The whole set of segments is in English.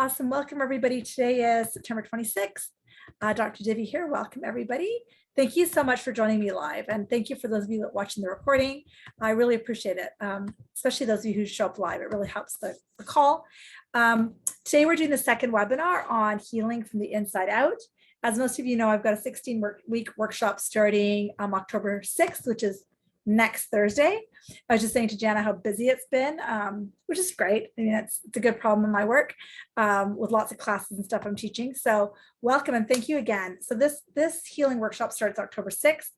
Awesome. Welcome, everybody. Today is September 26th. Dr. Divi here. Welcome, everybody. Thank you so much for joining me live. And thank you for those of you that watching the recording. I really appreciate it, especially those of you who show up live. It really helps the call. Today, we're doing the second webinar on healing from the inside out. As most of you know, I've got a 16-week workshop starting October 6th, which is next Thursday. I was just saying to Jana how busy it's been, which is great. I mean, it's a good problem in my work with lots of classes and stuff I'm teaching. So welcome and thank you again. So this healing workshop starts October 6th.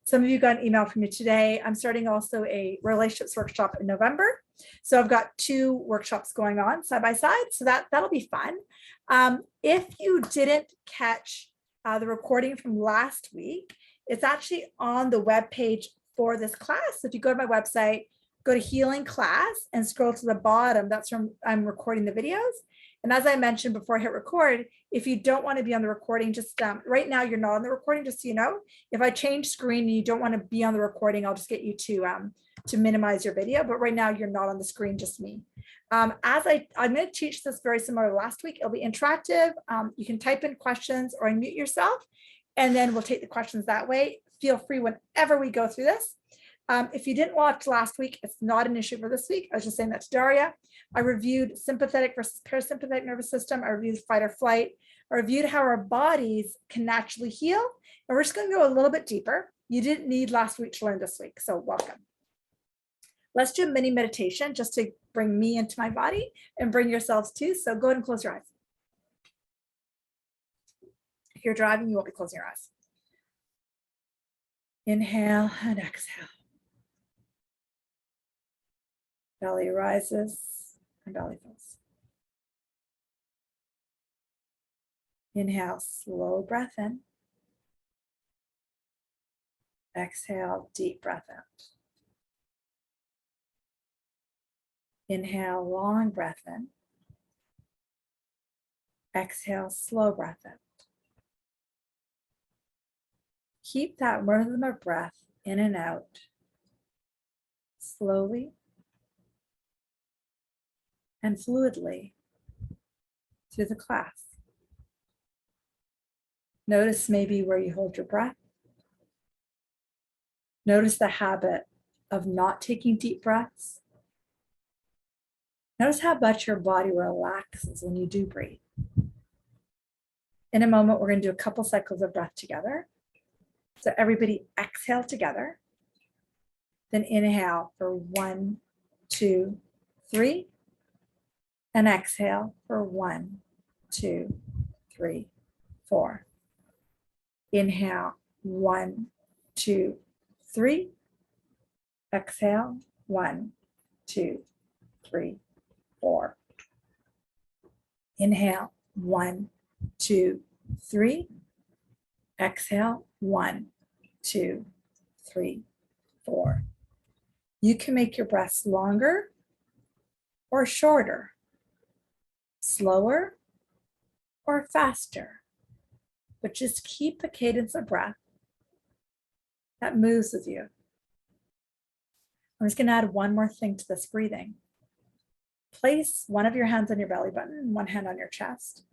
Some of you got an email from me today. I'm starting also a relationships workshop in November. So I've got 2 workshops going on side by side. So that'll be fun. If you didn't catch the recording from last week, it's actually on the webpage for this class. So if you go to my website, go to healing class and scroll to the bottom, that's where I'm recording the videos. And as I mentioned before I hit record, if you don't want to be on the recording, just right now you're not on the recording, just so you know. If I change screen and you don't want to be on the recording, I'll just get you to minimize your video, but right now you're not on the screen, just me. I'm going to teach this very similar to last week. It'll be interactive. You can type in questions or unmute yourself, and then we'll take the questions that way. Feel free whenever we go through this. If you didn't watch last week, it's not an issue for this week. I was just saying that to Daria. I reviewed sympathetic versus parasympathetic nervous system. I reviewed fight or flight. I reviewed how our bodies can naturally heal. And we're just going to go a little bit deeper. You didn't need last week to learn this week, so welcome. Let's do a mini meditation just to bring me into my body and bring yourselves too. So go ahead and close your eyes. If you're driving, you won't be closing your eyes. Inhale and exhale. Belly rises and belly falls. Inhale, slow breath in. Exhale, deep breath out. Inhale, long breath in. Exhale, slow breath out. Keep that rhythm of breath in and out, slowly and fluidly through the class. Notice maybe where you hold your breath. Notice the habit of not taking deep breaths. Notice how much your body relaxes when you do breathe. In a moment, we're going to do a couple cycles of breath together. So everybody exhale together, then inhale for 1, 2, 3, and exhale for 1, 2, 3, 4. Inhale, 1, 2, 3. Exhale, 1, 2, 3, 4. Inhale, 1, 2, 3. Exhale, 1, 2, 3, 4. You can make your breaths longer or shorter, slower or faster, but just keep a cadence of breath that moves with you. I'm just going to add one more thing to this breathing. Place one of your hands on your belly button and one hand on your chest.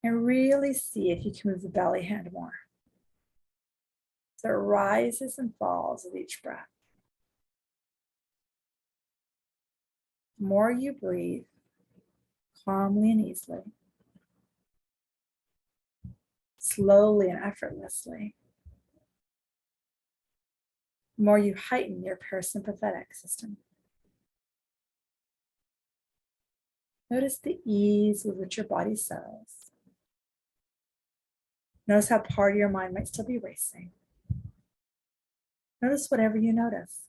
And really see if you can move the belly hand more. So it rises and falls with each breath. The more you breathe calmly and easily, slowly and effortlessly, the more you heighten your parasympathetic system. Notice the ease with which your body settles. Notice how part of your mind might still be racing. Notice whatever you notice.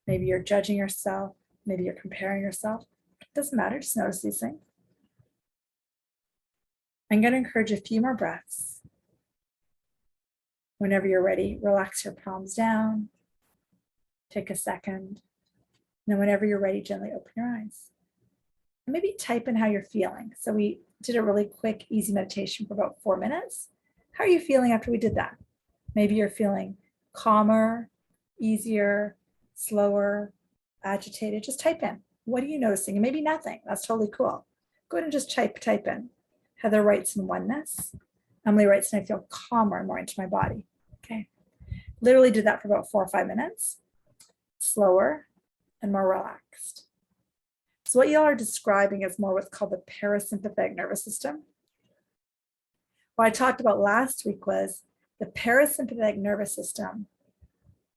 Maybe you're judging yourself. Maybe you're comparing yourself. It doesn't matter. Just notice these things. I'm going to encourage a few more breaths. Whenever you're ready, relax your palms down. Take a second. And then whenever you're ready, gently open your eyes. And maybe type in how you're feeling. So we did a really quick, easy meditation for about 4 minutes. How are you feeling after we did that? Maybe you're feeling calmer, easier, slower, agitated. Just type in. What are you noticing? And maybe nothing. That's totally cool. Go ahead and just type in. Heather writes in oneness. Emily writes, and I feel calmer and more into my body. Okay. Literally did that for about 4 or 5 minutes. Slower and more relaxed. So what y'all are describing is more what's called the parasympathetic nervous system. What I talked about last week was the parasympathetic nervous system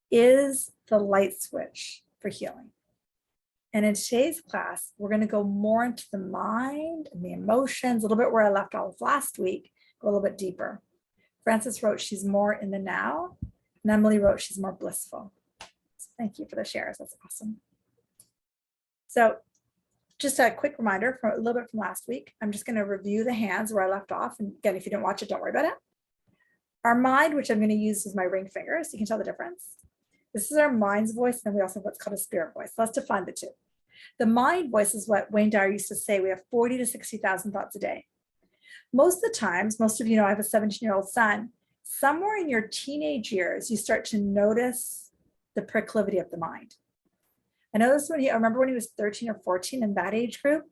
is the light switch for healing. And in today's class, we're going to go more into the mind and the emotions, a little bit where I left off last week, go a little bit deeper. Frances wrote she's more in the now, and Emily wrote she's more blissful. So thank you for the shares. That's awesome. So just a quick reminder from a little bit from last week. I'm just going to review the hands where I left off. And again, if you didn't watch it, don't worry about it. Our mind, which I'm going to use as my ring finger, so you can tell the difference. This is our mind's voice, and then we also have what's called a spirit voice. So let's define the two. The mind voice is what Wayne Dyer used to say. We have 40 to 60,000 thoughts a day. Most of the times, most of you know I have a 17-year-old son. Somewhere in your teenage years, you start to notice the proclivity of the mind. I noticed I remember when he was 13 or 14 in that age group,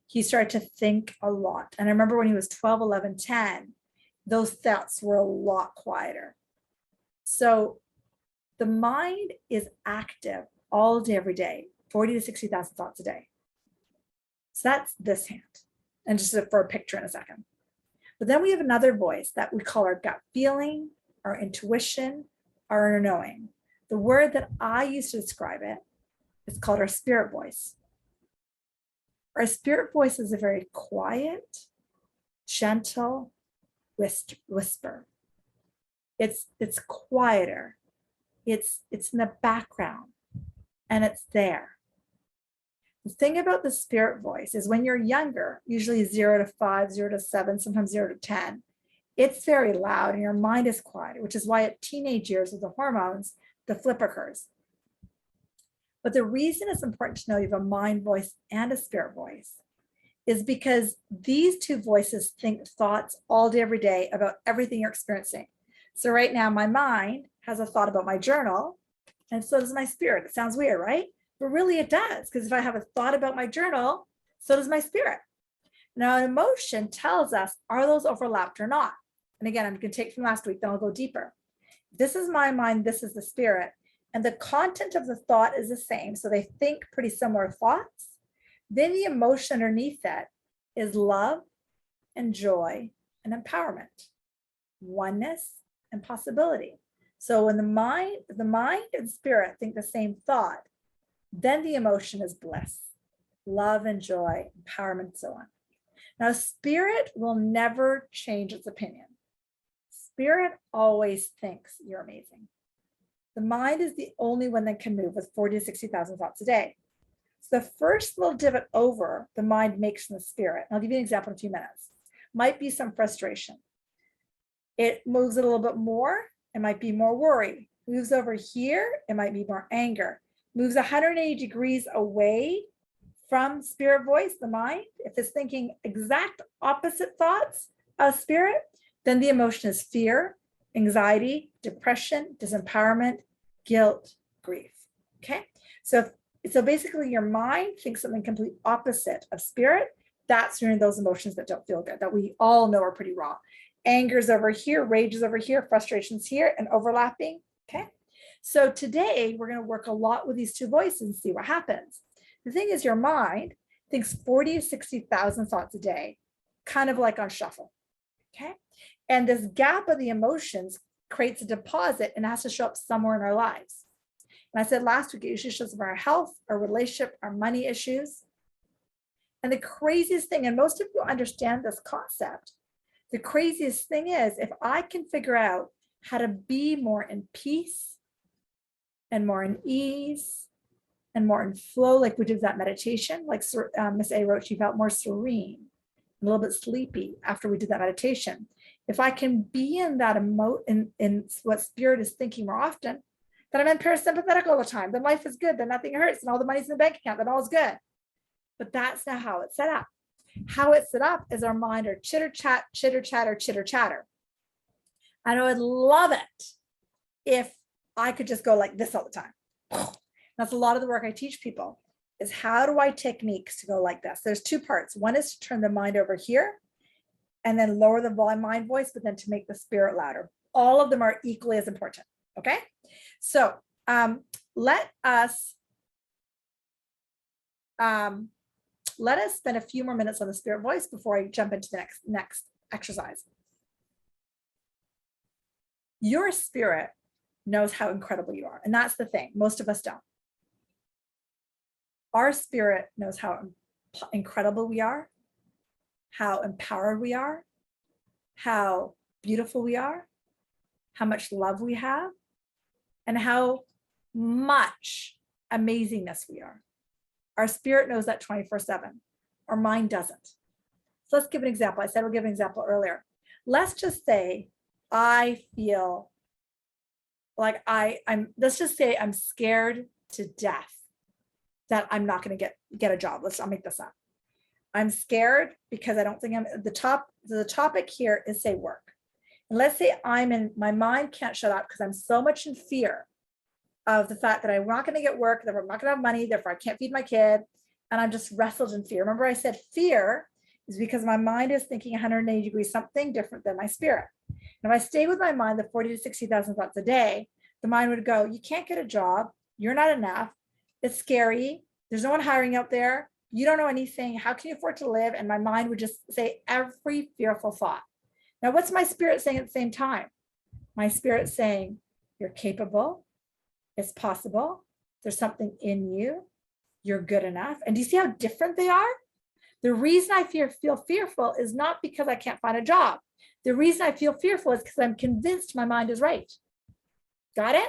he started to think a lot. And I remember when he was 12, 11, 10, those thoughts were a lot quieter. So the mind is active all day, every day, 40 to 60,000 thoughts a day. So that's this hand. And just for a picture in a second. But then we have another voice that we call our gut feeling, our intuition, our inner knowing. The word that I use to describe it is called our spirit voice. Our spirit voice is a very quiet, gentle whisper. It's quieter. It's in the background, and it's there. The thing about the spirit voice is when you're younger, usually 0 to 5, 0 to 7, sometimes 0 to 10, it's very loud and your mind is quiet, which is why at teenage years with the hormones, the flip occurs. But the reason it's important to know you have a mind voice and a spirit voice is because these two voices think thoughts all day, every day about everything you're experiencing. So right now, my mind has a thought about my journal, and so does my spirit. It sounds weird, right? But really it does, because if I have a thought about my journal, so does my spirit. Now, an emotion tells us, are those overlapped or not? And again, I'm going to take from last week, then I'll go deeper. This is my mind, this is the spirit, and the content of the thought is the same. So they think pretty similar thoughts. Then the emotion underneath that is love and joy and empowerment, oneness and possibility. So when the mind and spirit think the same thought, then the emotion is bliss, love and joy, empowerment, and so on. Now, spirit will never change its opinion. Spirit always thinks you're amazing. The mind is the only one that can move with 40 to 60,000 thoughts a day. So the first little divot over the mind makes in the spirit, and I'll give you an example in a few minutes, might be some frustration. It moves it a little bit more, it might be more worry. Moves over here, it might be more anger. Moves 180 degrees away from spirit voice, the mind. If it's thinking exact opposite thoughts of spirit, then the emotion is fear, anxiety, depression, disempowerment, guilt, grief. Okay, so basically your mind thinks something complete opposite of spirit. That's when those emotions that don't feel good, that we all know are pretty raw. Anger's over here, rage is over here, frustration's here, and overlapping. Okay, so today we're going to work a lot with these two voices and see what happens. The thing is, your mind thinks 40 to 60,000 thoughts a day, kind of like on shuffle. Okay, and this gap of the emotions creates a deposit and has to show up somewhere in our lives. And I said last week, it usually shows up in our health, our relationship, our money issues. And the craziest thing, and most of you understand this concept, the craziest thing is if I can figure out how to be more in peace and more in ease and more in flow, like we did that meditation, like Miss A wrote, she felt more serene, a little bit sleepy after we did that meditation. If I can be in that in what spirit is thinking more often, then I'm in parasympathetic all the time, then life is good, then nothing hurts, and all the money's in the bank account, then all is good. But that's not how it's set up. How it's set up is our mind are chitter chat, chitter chatter, chitter chatter. And I would love it if I could just go like this all the time. That's a lot of the work I teach people. is how do I techniques to go like this? There's two parts. One is to turn the mind over here and then lower the mind voice, but then to make the spirit louder. All of them are equally as important. Okay. So let us spend a few more minutes on the spirit voice before I jump into the next exercise. Your spirit knows how incredible you are. And that's the thing. Most of us don't. Our spirit knows how incredible we are, how empowered we are, how beautiful we are, how much love we have, and how much amazingness we are. Our spirit knows that 24/7. Our mind doesn't. So let's give an example. I said we'll give an example earlier. Let's just say I feel like let's just say I'm scared to death that I'm not going to get a job. I'll make this up. I'm scared because I don't think the topic here is say work. And let's say my mind can't shut up because I'm so much in fear of the fact that I'm not going to get work, that I'm not going to have money, therefore I can't feed my kid. And I'm just wrestled in fear. Remember I said fear is because my mind is thinking 180 degrees something different than my spirit. And if I stay with my mind, the 40 to 60,000 thoughts a day, the mind would go, you can't get a job. You're not enough. It's scary. There's no one hiring out there. You don't know anything. How can you afford to live? And my mind would just say every fearful thought. Now, what's my spirit saying at the same time? My spirit saying, you're capable. It's possible. There's something in you. You're good enough. And do you see how different they are? The reason I feel fearful is not because I can't find a job. The reason I feel fearful is because I'm convinced my mind is right. Got it?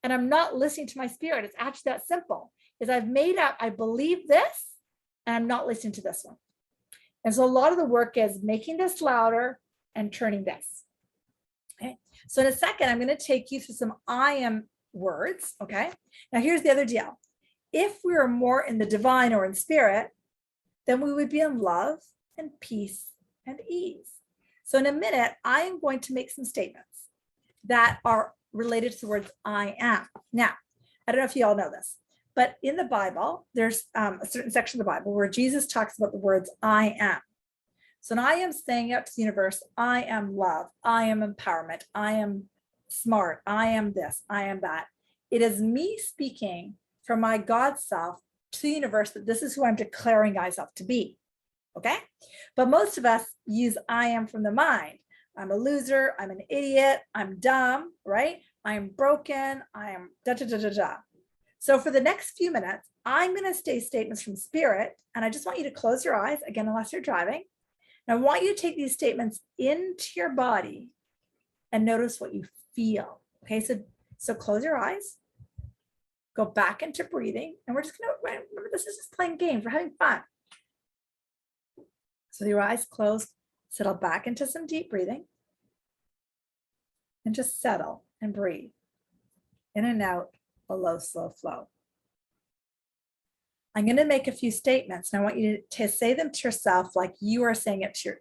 And I'm not listening to my spirit. It's actually that simple. Is I've made up, I believe this, and I'm not listening to this one. And so a lot of the work is making this louder and turning this. Okay. So in a second, I'm going to take you through some I am words. Okay. Now here's the other deal. If we were more in the divine or in spirit, then we would be in love and peace and ease. So in a minute, I am going to make some statements that are related to the words I am. Now, I don't know if you all know this, but in the Bible, there's a certain section of the Bible where Jesus talks about the words I am. So now I am saying out to the universe, I am love, I am empowerment, I am smart, I am this, I am that. It is me speaking from my God self to the universe that this is who I'm declaring myself to be. Okay. But most of us use I am from the mind. I'm a loser. I'm an idiot. I'm dumb, right? I am broken. I am da da da da da. So for the next few minutes, I'm going to say statements from spirit. And I just want you to close your eyes again, unless you're driving. And I want you to take these statements into your body and notice what you feel. Okay. So close your eyes. Go back into breathing. And we're just going to remember this is just playing games. We're having fun. So your eyes closed, settle back into some deep breathing and just settle and breathe in and out, a low, slow flow. I'm going to make a few statements and I want you to say them to yourself like you are saying it to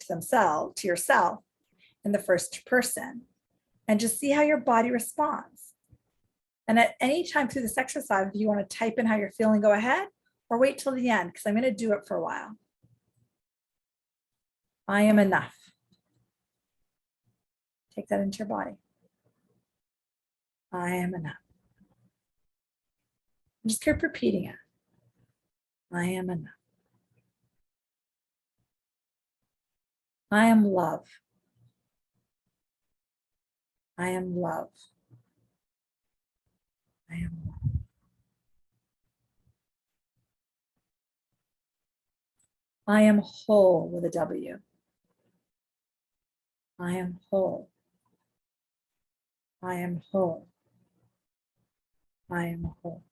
yourself in the first person and just see how your body responds. And at any time through this exercise, if you want to type in how you're feeling, go ahead or wait till the end because I'm going to do it for a while. I am enough. Take that into your body. I am enough. And just keep repeating it. I am enough. I am love. I am love. I am love. I am whole with a W. I am whole. I am whole. I am whole.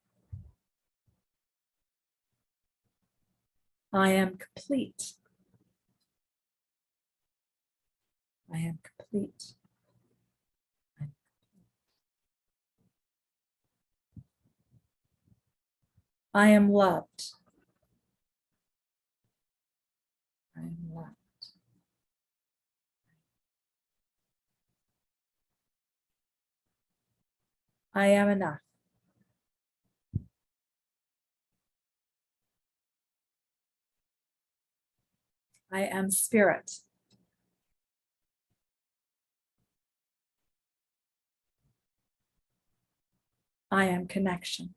I am complete. I am complete. I am loved. I am loved. I am enough. I am spirit. I am connection.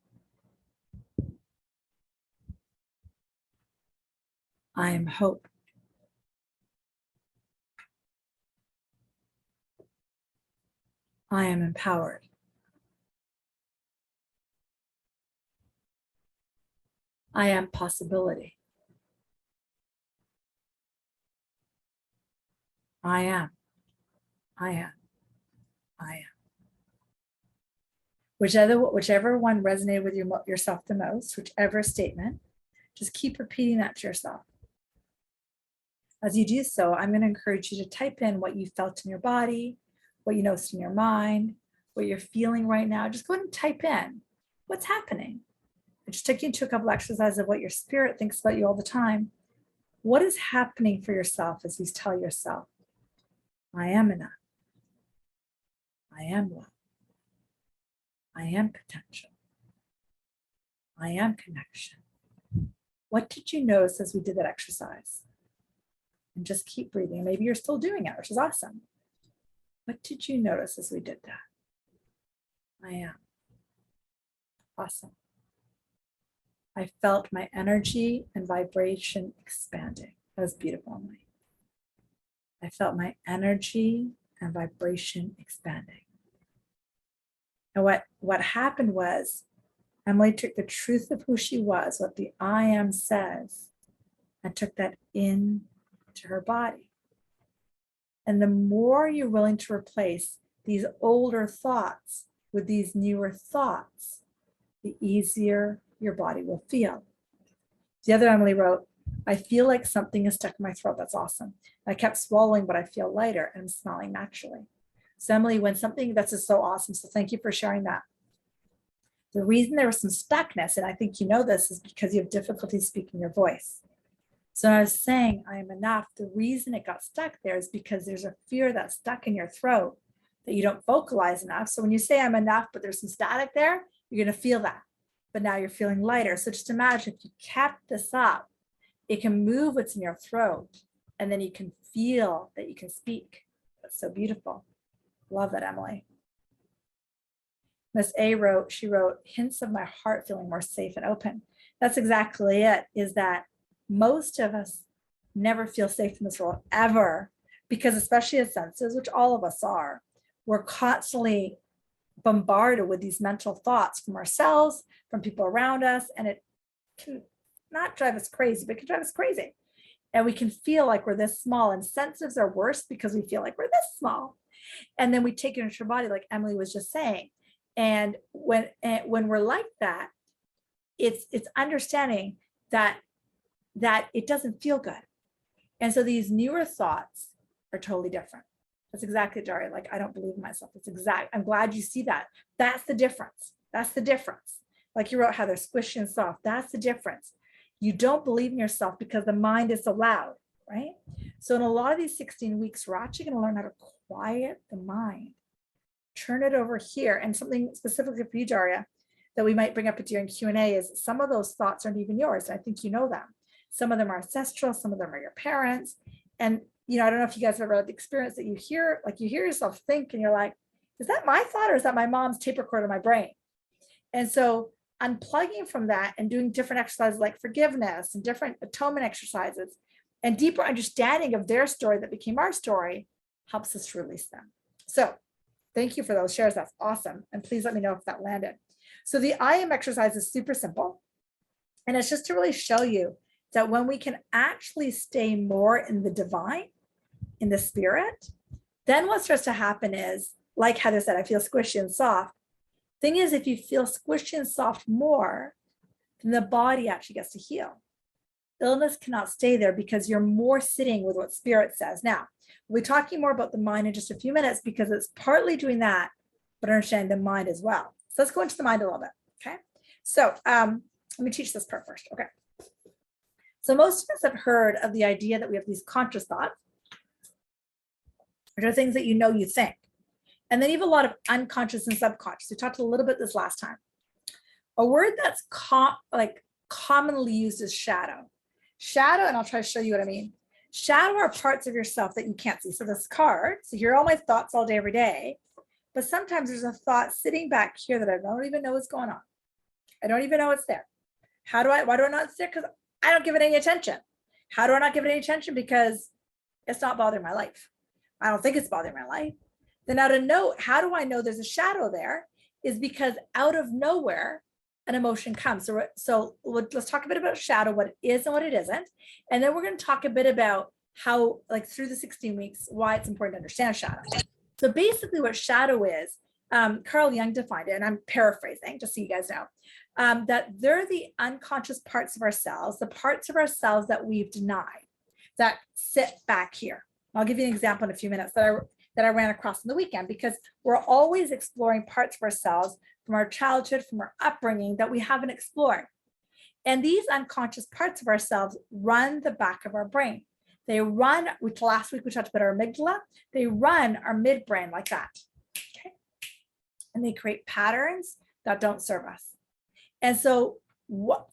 I am hope. I am empowered. I am possibility. I am. I am. I am. Whichever one resonated with yourself the most, whichever statement, just keep repeating that to yourself. As you do so, I'm going to encourage you to type in what you felt in your body, what you noticed in your mind, what you're feeling right now. Just go ahead and type in what's happening. I just took you into a couple exercises of what your spirit thinks about you all the time. What is happening for yourself as you tell yourself, I am enough. I am love. I am potential. I am connection. What did you notice as we did that exercise? And just keep breathing. Maybe you're still doing it, which is awesome. What did you notice as we did that? I am. Awesome. I felt my energy and vibration expanding. That was beautiful, Emily. I felt my energy and vibration expanding. And what happened was Emily took the truth of who she was, what the I am says, and took that into her body. And the more you're willing to replace these older thoughts with these newer thoughts, the easier your body will feel. The other Emily wrote, I feel like something is stuck in my throat. That's awesome. I kept swallowing, but I feel lighter and I'm smiling naturally. So Emily, when something that's just so awesome, so thank you for sharing that. The reason there was some stuckness, and I think you know this, is because you have difficulty speaking your voice. So I was saying, I am enough. The reason it got stuck there is because there's a fear that's stuck in your throat that you don't vocalize enough. So when you say I'm enough, but there's some static there, you're going to feel that. But now you're feeling lighter. So just imagine if you kept this up, it can move what's in your throat, and then you can feel that you can speak. That's so beautiful. Love that, Emily. Miss A wrote, she wrote, hints of my heart feeling more safe and open. That's exactly it, is that most of us never feel safe in this world ever, because especially as sensitive, which all of us are, we're constantly bombarded with these mental thoughts from ourselves, from people around us, and it can not drive us crazy, but it can drive us crazy. And we can feel like we're this small, and sensitives are worse because we feel like we're this small. And then we take it into our body, like Emily was just saying. And when we're like that, it's understanding that it doesn't feel good. And so these newer thoughts are totally different. That's exactly, Daria. Like, I don't believe in myself. It's exact. I'm glad you see that. That's the difference. That's the difference. Like you wrote how they're squishy and soft. That's the difference. You don't believe in yourself because the mind is so loud, right? So in a lot of these 16 weeks, we're actually going to learn how to quiet the mind. Turn it over here. And something specifically for you, Daria, that we might bring up during Q&A is some of those thoughts aren't even yours. I think you know them. Some of them are ancestral, some of them are your parents. And, you know, I don't know if you guys have ever had the experience that you hear yourself think and you're like, is that my thought or is that my mom's tape recorder in my brain? And so unplugging from that and doing different exercises like forgiveness and different atonement exercises and deeper understanding of their story that became our story helps us to release them. So thank you for those shares. That's awesome. And please let me know if that landed. So the I am exercise is super simple. And it's just to really show you that when we can actually stay more in the divine, in the spirit, then what starts to happen is, like Heather said, I feel squishy and soft. Thing is, if you feel squishy and soft more, then the body actually gets to heal. Illness cannot stay there because you're more sitting with what spirit says. Now, we'll be talking more about the mind in just a few minutes because it's partly doing that, but understanding the mind as well. So let's go into the mind a little bit, okay? So let me teach this part first, okay? So most of us have heard of the idea that we have these conscious thoughts, which are things that you know you think. And then you have a lot of unconscious and subconscious. We talked a little bit this last time. A word that's commonly used is shadow. Shadow, and I'll try to show you what I mean. Shadow are parts of yourself that you can't see. So this card, so here are all my thoughts all day, every day. But sometimes there's a thought sitting back here that I don't even know what's going on. I don't even know it's there. Why do I not see it? Because I don't give it any attention. How do I not give it any attention? Because it's not bothering my life. I don't think it's bothering my life. Then now to know, how do I know there's a shadow there? Is because out of nowhere, an emotion comes. So let's talk a bit about shadow, what it is and what it isn't. And then we're going to talk a bit about how, like through the 16 weeks, why it's important to understand shadow. So basically what shadow is, Carl Jung defined it, and I'm paraphrasing just so you guys know, that they're the unconscious parts of ourselves, the parts of ourselves that we've denied, that sit back here. I'll give you an example in a few minutes that I ran across on the weekend, because we're always exploring parts of ourselves from our childhood, from our upbringing that we haven't explored. And these unconscious parts of ourselves run the back of our brain. They run, last week we talked about our amygdala, they run our midbrain like that, okay? And they create patterns that don't serve us. And so what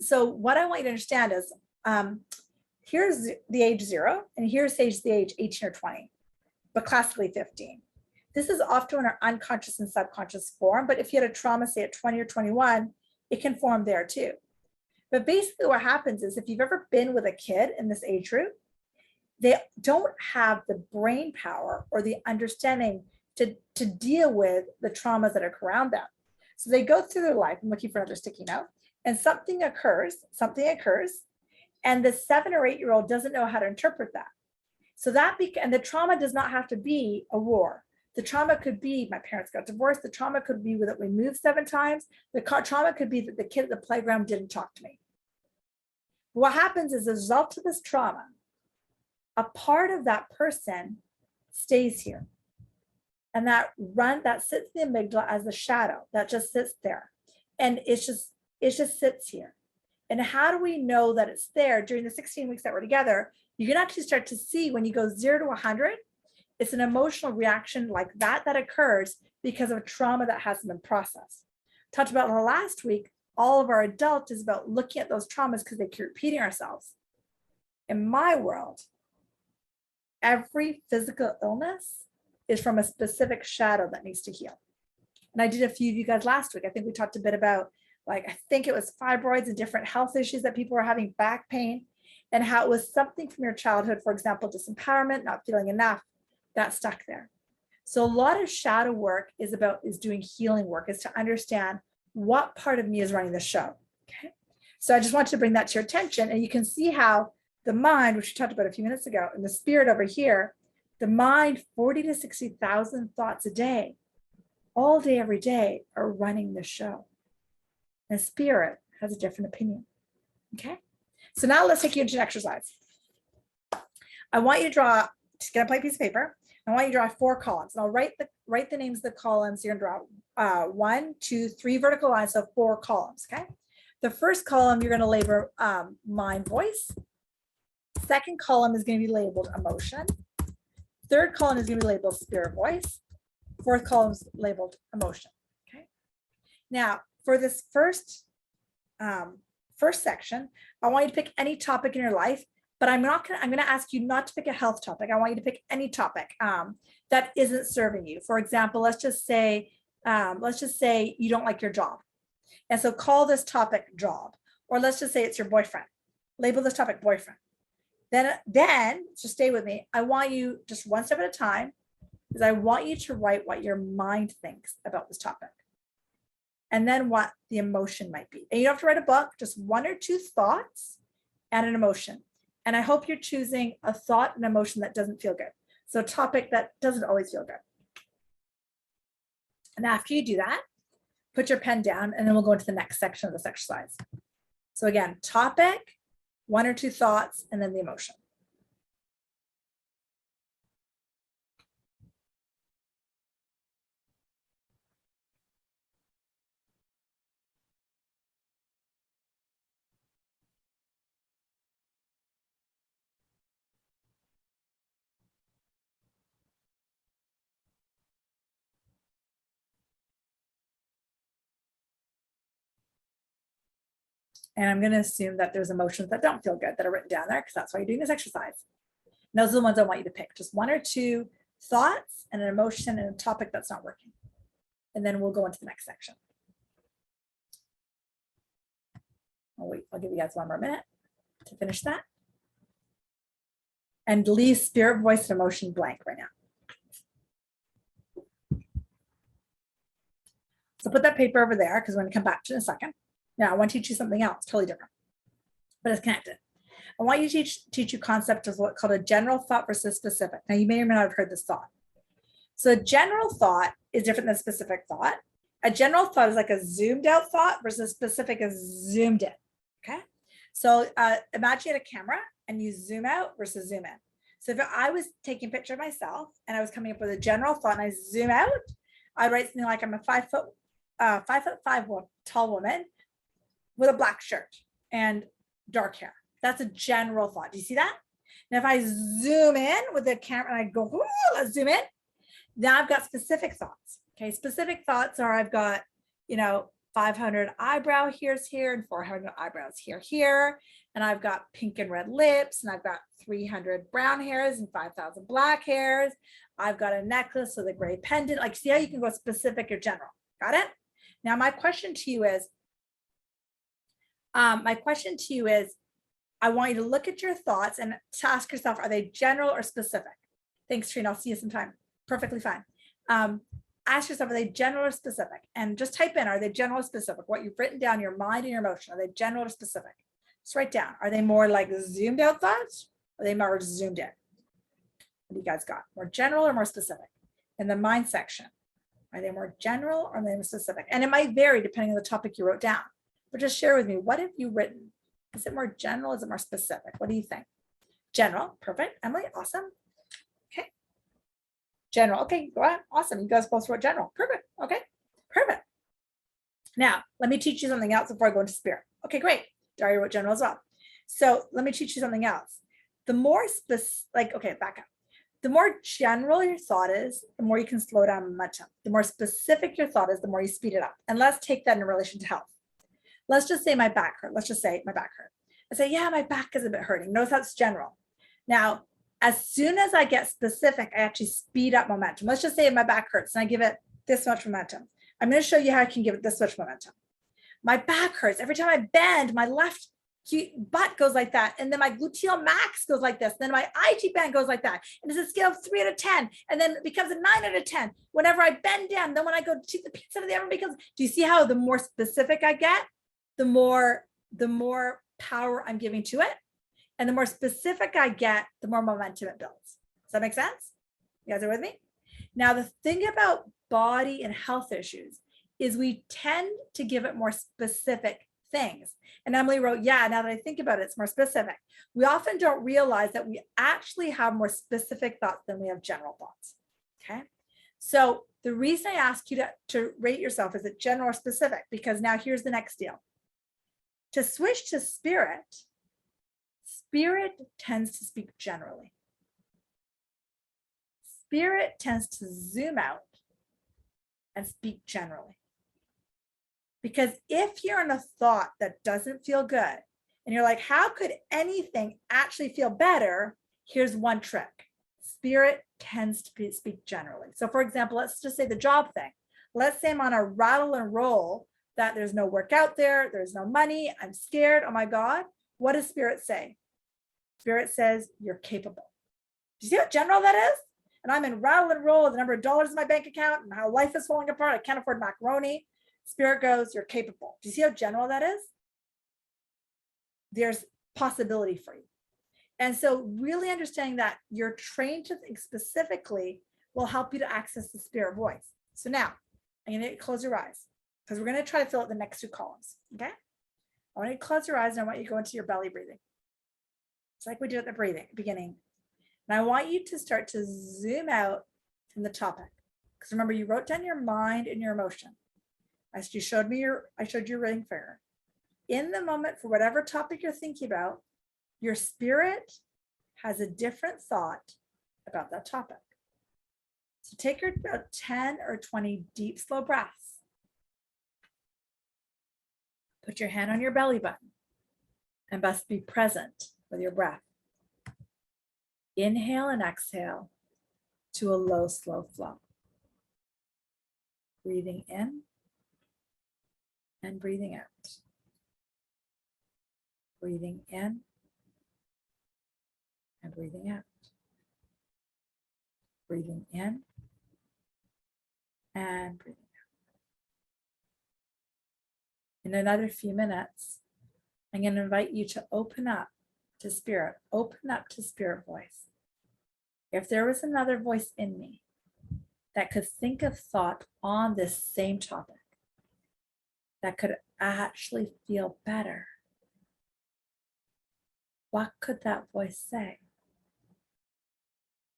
I want you to understand is, here's the age 0, and here's the age 18 or 20, but classically 15. This is often in our unconscious and subconscious form, but if you had a trauma, say at 20 or 21, it can form there too. But basically what happens is, if you've ever been with a kid in this age group, they don't have the brain power or the understanding to deal with the traumas that are around them. So they go through their life, I'm looking for another sticky note, and something occurs, and the 7 or 8-year-old doesn't know how to interpret that. So and the trauma does not have to be a war. The trauma could be, my parents got divorced. The trauma could be that we moved 7 times. The trauma could be that the kid at the playground didn't talk to me. What happens is, as a result of this trauma, a part of that person stays here. And that sits in the amygdala as a shadow that just sits there. And it just sits here. And how do we know that it's there? During the 16 weeks that we're together, you can actually start to see when you go 0 to 100, it's an emotional reaction like that occurs because of trauma that hasn't been processed. Talked about last week, all of our adult is about looking at those traumas because they keep repeating ourselves. In my world, every physical illness is from a specific shadow that needs to heal. And I did a few of you guys last week. I think we talked a bit about, like, I think it was fibroids and different health issues that people were having, back pain, and how it was something from your childhood, for example, disempowerment, not feeling enough, that stuck there. So a lot of shadow work is doing healing work, is to understand what part of me is running the show. Okay. So I just wanted to bring that to your attention, and you can see how the mind, which we talked about a few minutes ago, and the spirit over here, the mind, 40 to 60,000 thoughts a day, all day, every day, are running the show. And spirit has a different opinion. Okay. So now let's take you into an exercise. I want you to draw, just get a blank piece of paper. I want you to draw 4 columns. And I'll write the names of the columns. You're going to draw 1, 2, 3 vertical lines, so 4 columns. Okay. The first column, you're going to label mind, voice. Second column is going to be labeled emotion. Third column is going to be labeled spirit, voice. Fourth column is labeled emotion. Okay. Now, for this first section, I want you to pick any topic in your life, but I'm going to ask you not to pick a health topic. I want you to pick any topic that isn't serving you. For example, let's just say you don't like your job. And so call this topic job, or let's just say it's your boyfriend. Label this topic boyfriend. Then just stay with me. I want you, just one step at a time, is I want you to write what your mind thinks about this topic, and then what the emotion might be. And you don't have to write a book, just 1 or 2 thoughts and an emotion. And I hope you're choosing a thought and emotion that doesn't feel good. So a topic that doesn't always feel good. And after you do that, put your pen down, and then we'll go into the next section of this exercise. So again, topic, 1 or 2 thoughts, and then the emotion. And I'm going to assume that there's emotions that don't feel good that are written down there, because that's why you're doing this exercise. And those are the ones I want you to pick. Just 1 or 2 thoughts and an emotion and a topic that's not working. And then we'll go into the next section. I'll give you guys 1 more minute to finish that. And leave spirit, voice, and emotion blank right now. So put that paper over there because we're going to come back to it in a second. Now I want to teach you something else, totally different, but it's connected. I want you to teach you concept of what's called a general thought versus specific. Now you may or may not have heard this thought. So a general thought is different than specific thought. A general thought is like a zoomed out thought versus specific is zoomed in. Okay. So imagine you had a camera and you zoom out versus zoom in. So if I was taking a picture of myself and I was coming up with a general thought and I zoom out, I'd write something like I'm a 5'5" tall woman with a black shirt and dark hair. That's a general thought. Do you see that? Now, if I zoom in with the camera and I go, let's zoom in. Now I've got specific thoughts. Okay. Specific thoughts are I've got, 500 eyebrow hairs here and 400 eyebrows here. And I've got pink and red lips and I've got 300 brown hairs and 5,000 black hairs. I've got a necklace with a gray pendant. Like, see how you can go specific or general. Got it? Now, my question to you is, I want you to look at your thoughts and to ask yourself, are they general or specific? Thanks, Trina. I'll see you sometime. Perfectly fine. Ask yourself, are they general or specific? And just type in, are they general or specific? What you've written down, your mind and your emotion, are they general or specific? Just write down, are they more like zoomed out thoughts? Or are they more zoomed in? What do you guys got? More general or more specific? In the mind section, are they more general or are they more specific? And it might vary depending on the topic you wrote down. But just share with me, what have you written? Is it more general? Is it more specific? What do you think? General, perfect. Emily, awesome. Okay. General, okay, go ahead. Awesome. You guys both wrote general. Perfect. Okay, perfect. Now, let me teach you something else before I go into spirit. Okay, great. Daria wrote general as well. So let me teach you something else. The more back up. The more general your thought is, the more you can slow down momentum. The more specific your thought is, the more you speed it up. And let's take that in relation to health. Let's just say my back hurt. Let's just say my back hurt. I say, yeah, my back is a bit hurting. Notice that's general. Now, as soon as I get specific, I actually speed up momentum. Let's just say my back hurts and I give it this much momentum. I'm going to show you how I can give it this much momentum. My back hurts. Every time I bend, my left butt goes like that. And then my gluteal max goes like this. Then my IG band goes like that. And it's a scale of 3 out of 10. And then it becomes a 9 out of 10. Whenever I bend down, then when I go to the pizza, the other becomes, do you see how the more specific I get, the more power I'm giving to it? And the more specific I get, the more momentum it builds. Does that make sense? You guys are with me? Now, the thing about body and health issues is we tend to give it more specific things. And Emily wrote, yeah, now that I think about it, it's more specific. We often don't realize that we actually have more specific thoughts than we have general thoughts. Okay. So the reason I ask you to rate yourself, is it general or specific? Because now here's the next deal. To switch to spirit, spirit tends to speak generally. Spirit tends to zoom out and speak generally. Because if you're in a thought that doesn't feel good, and you're like, how could anything actually feel better? Here's one trick. Spirit tends to speak generally. So for example, let's just say the job thing. Let's say I'm on a rattle and roll that there's no work out there, there's no money, I'm scared, oh my God. What does spirit say? Spirit says, you're capable. Do you see how general that is? And I'm in rattle and roll, the number of dollars in my bank account and how life is falling apart. I can't afford macaroni. Spirit goes, you're capable. Do you see how general that is? There's possibility for you. And so really understanding that you're trained to think specifically will help you to access the spirit voice. So now I'm going to close your eyes because we're going to try to fill out the next 2 columns. Okay. I want you to close your eyes and I want you to go into your belly breathing. It's like we did at the beginning. And I want you to start to zoom out from the topic. Because remember, you wrote down your mind and your emotion. I showed you your ring finger. In the moment, for whatever topic you're thinking about, your spirit has a different thought about that topic. So take your about 10 or 20 deep, slow breaths. Put your hand on your belly button and best be present with your breath. Inhale and exhale to a low, slow flow. Breathing in and breathing out. Breathing in and breathing out. Breathing in and breathing out. In another few minutes, I'm going to invite you to open up to spirit. Open up to spirit voice. If there was another voice in me that could think of thought on this same topic, that could actually feel better, what could that voice say?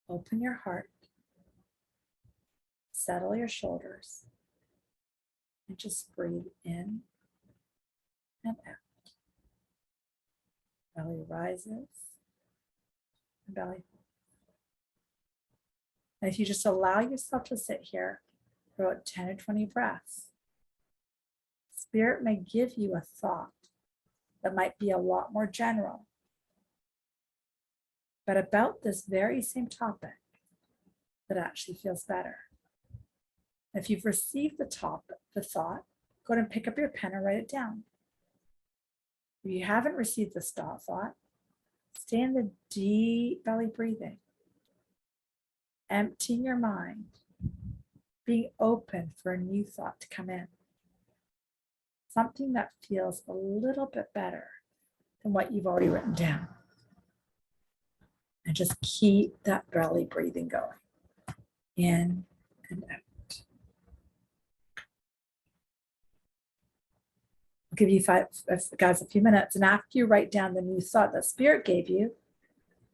Open your heart, settle your shoulders, and just breathe in and out. Belly rises and belly falls. And if you just allow yourself to sit here for about 10 or 20 breaths, Spirit may give you a thought that might be a lot more general, but about this very same topic that actually feels better. If you've received the thought, go ahead and pick up your pen and write it down. If you haven't received this thought, stay in the deep belly breathing, emptying your mind, being open for a new thought to come in. Something that feels a little bit better than what you've already written down. And just keep that belly breathing going, in and out. I'll give you guys a few minutes, and after you write down the new thought that Spirit gave you,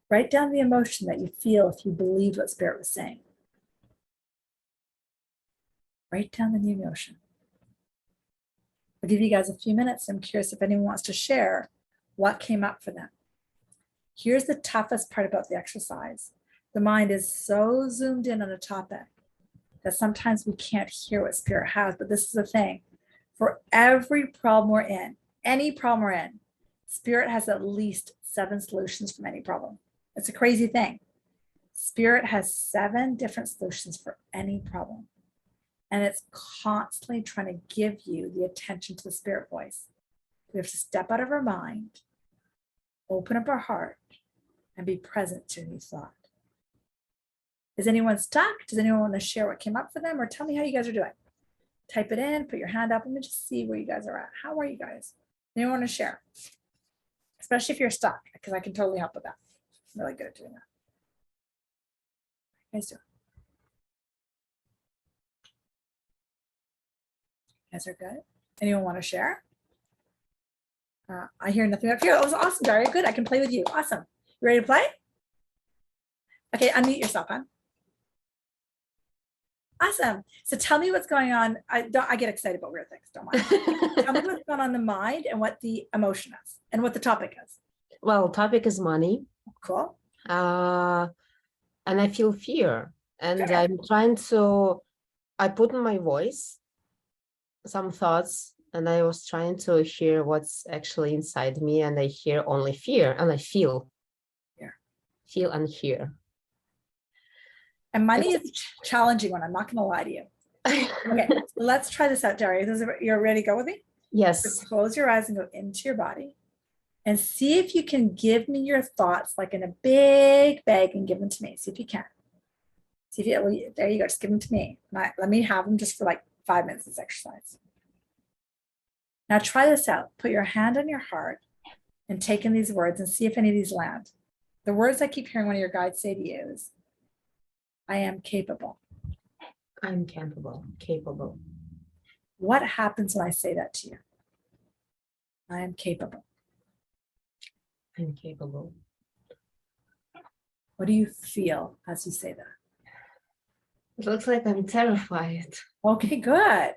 write down the emotion that you feel if you believe what Spirit was saying. Write down the new emotion. I'll give you guys a few minutes. I'm curious if anyone wants to share what came up for them. Here's the toughest part about the exercise. The mind is so zoomed in on a topic that sometimes we can't hear what Spirit has, but this is the thing. For every problem we're in, any problem we're in, Spirit has at least 7 solutions from any problem. It's a crazy thing. Spirit has 7 different solutions for any problem. And it's constantly trying to give you the attention to the Spirit voice. We have to step out of our mind, open up our heart, and be present to a new thought. Is anyone stuck? Does anyone want to share what came up for them? Or tell me how you guys are doing. Type it in, put your hand up. Let me just see where you guys are at. How are you guys? Anyone want to share? Especially if you're stuck, because I can totally help with that. I'm really good at doing that. You guys do. You guys are good. Anyone want to share? I hear nothing up here. That was awesome, Daria. Good. I can play with you. Awesome. You ready to play? Okay, unmute yourself, hon. Awesome. So tell me what's going on. I get excited about weird things. Don't mind. Tell me what's going on in the mind and what the emotion is and what the topic is. Well, topic is money. Cool. And I feel fear. And Okay. I'm trying to, I put in my voice some thoughts, and I was trying to hear what's actually inside me, and I hear only fear, and I feel. Yeah. Feel and hear. And money is a challenging one. I'm not going to lie to you. Okay, so let's try this out, Daria. You're ready to go with me? Yes. So close your eyes and go into your body and see if you can give me your thoughts like in a big bag and give them to me. See if you can. See if you, there you go. Just give them to me. Let me have them just for like 5 minutes of this exercise. Now try this out. Put your hand on your heart and take in these words and see if any of these land. The words I keep hearing one of your guides say to you is, I am capable. I'm capable. Capable. What happens when I say that to you? I am capable. I'm capable. What do you feel as you say that? It looks like I'm terrified. Okay, good.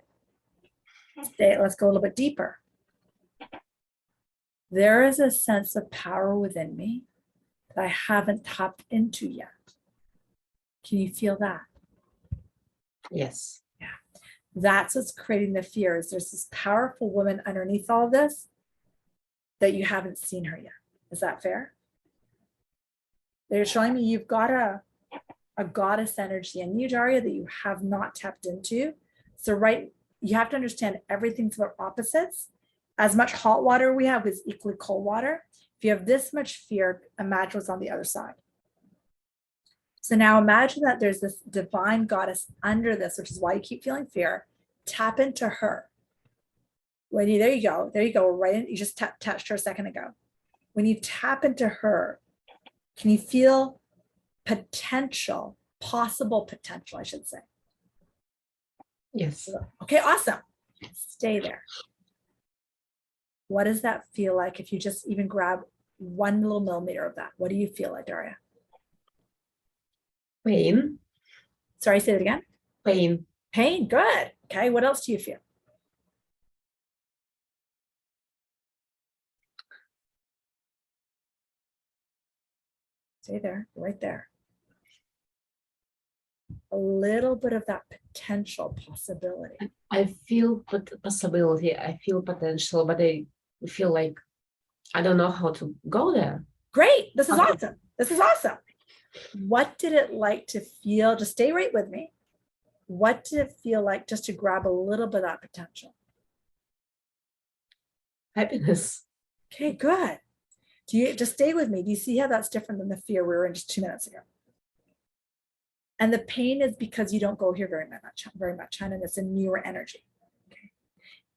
Let's go a little bit deeper. There is a sense of power within me that I haven't tapped into yet. Can you feel that? Yes. Yeah. That's what's creating the fears. There's this powerful woman underneath all of this that you haven't seen her yet. Is that fair? They're showing me you've got a goddess energy in you, Daria, that you have not tapped into. So you have to understand everything's about opposites. As much hot water we have is equally cold water. If you have this much fear, imagine what's on the other side. So now imagine that there's this divine goddess under this, which is why you keep feeling fear. Tap into her. There you go, right in, you just touched her a second ago. When you tap into her, can you feel possible potential, I should say? Yes. Okay, awesome. Stay there. What does that feel like if you just even grab 1 little millimeter of that? What do you feel like, Daria? Pain. Sorry, say it again. Pain. Pain, good. Okay, what else do you feel? Stay there, right there. A little bit of that potential possibility. I feel possibility. I feel potential, but I feel like I don't know how to go there. Great. This is awesome. This is awesome. What did it like to feel? Just stay right with me. What did it feel like just to grab a little bit of that potential? Happiness. Okay, good. Do you just stay with me? Do you see how that's different than the fear we were in just 2 minutes ago? And the pain is because you don't go here very much, and it's a newer energy. Okay.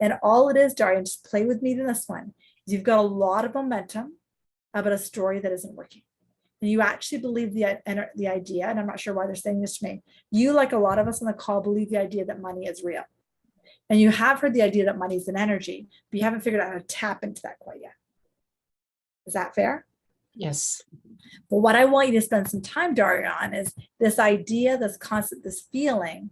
And all it is, Darian, just play with me in this one, is you've got a lot of momentum about a story that isn't working. And you actually believe the idea, and I'm not sure why they're saying this to me. You, like a lot of us on the call, believe the idea that money is real. And you have heard the idea that money is an energy, but you haven't figured out how to tap into that quite yet. Is that fair? Yes. But what I want you to spend some time, Daria, on is this idea, this concept, this feeling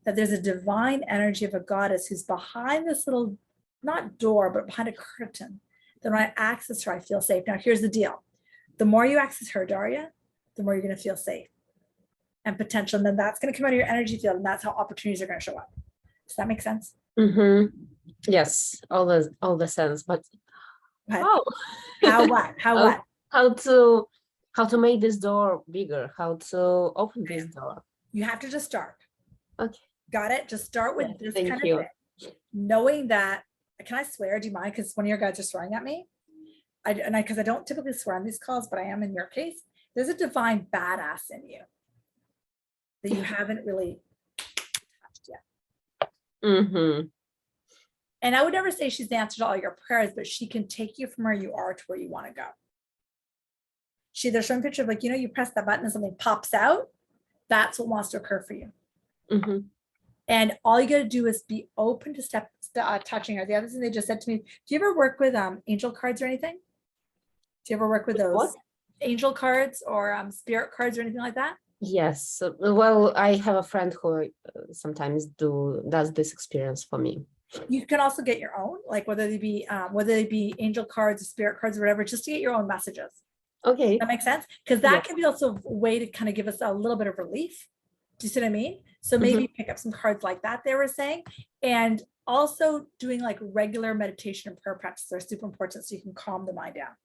that there's a divine energy of a goddess who's behind this little, not door, but behind a curtain. That when I access her, I feel safe. Now, here's the deal. The more you access her, Daria, the more you're going to feel safe and potential. And then that's going to come out of your energy field. And that's how opportunities are going to show up. Does that make sense? Mm-hmm. Yes, all the sense. But how? How what? How what? How to make this door bigger? How to open this door? You have to just start. Okay. Got it? Just start with this Thank kind you. of thing. Knowing that, can I swear? Do you mind? Because one of your guys are swearing at me. Because I don't typically swear on these calls, but I am in your case. There's a divine badass in you that you haven't really touched yet. Mm-hmm. And I would never say she's the answer to all your prayers, but she can take you from where you are to where you want to go. There's some picture of like, you press that button and something pops out. That's what wants to occur for you. Mm-hmm. And all you got to do is be open to touching her. The other thing they just said to me, do you ever work with angel cards or anything? Do you ever work with those what? Angel cards or spirit cards or anything like that? Yes. Well, I have a friend who sometimes does this experience for me. You can also get your own, like whether they be angel cards or spirit cards or whatever, just to get your own messages. Okay. That makes sense? Because that can be also a way to kind of give us a little bit of relief. Do you see what I mean? So maybe pick up some cards like that they were saying. And also doing like regular meditation and prayer practices are super important so you can calm the mind down.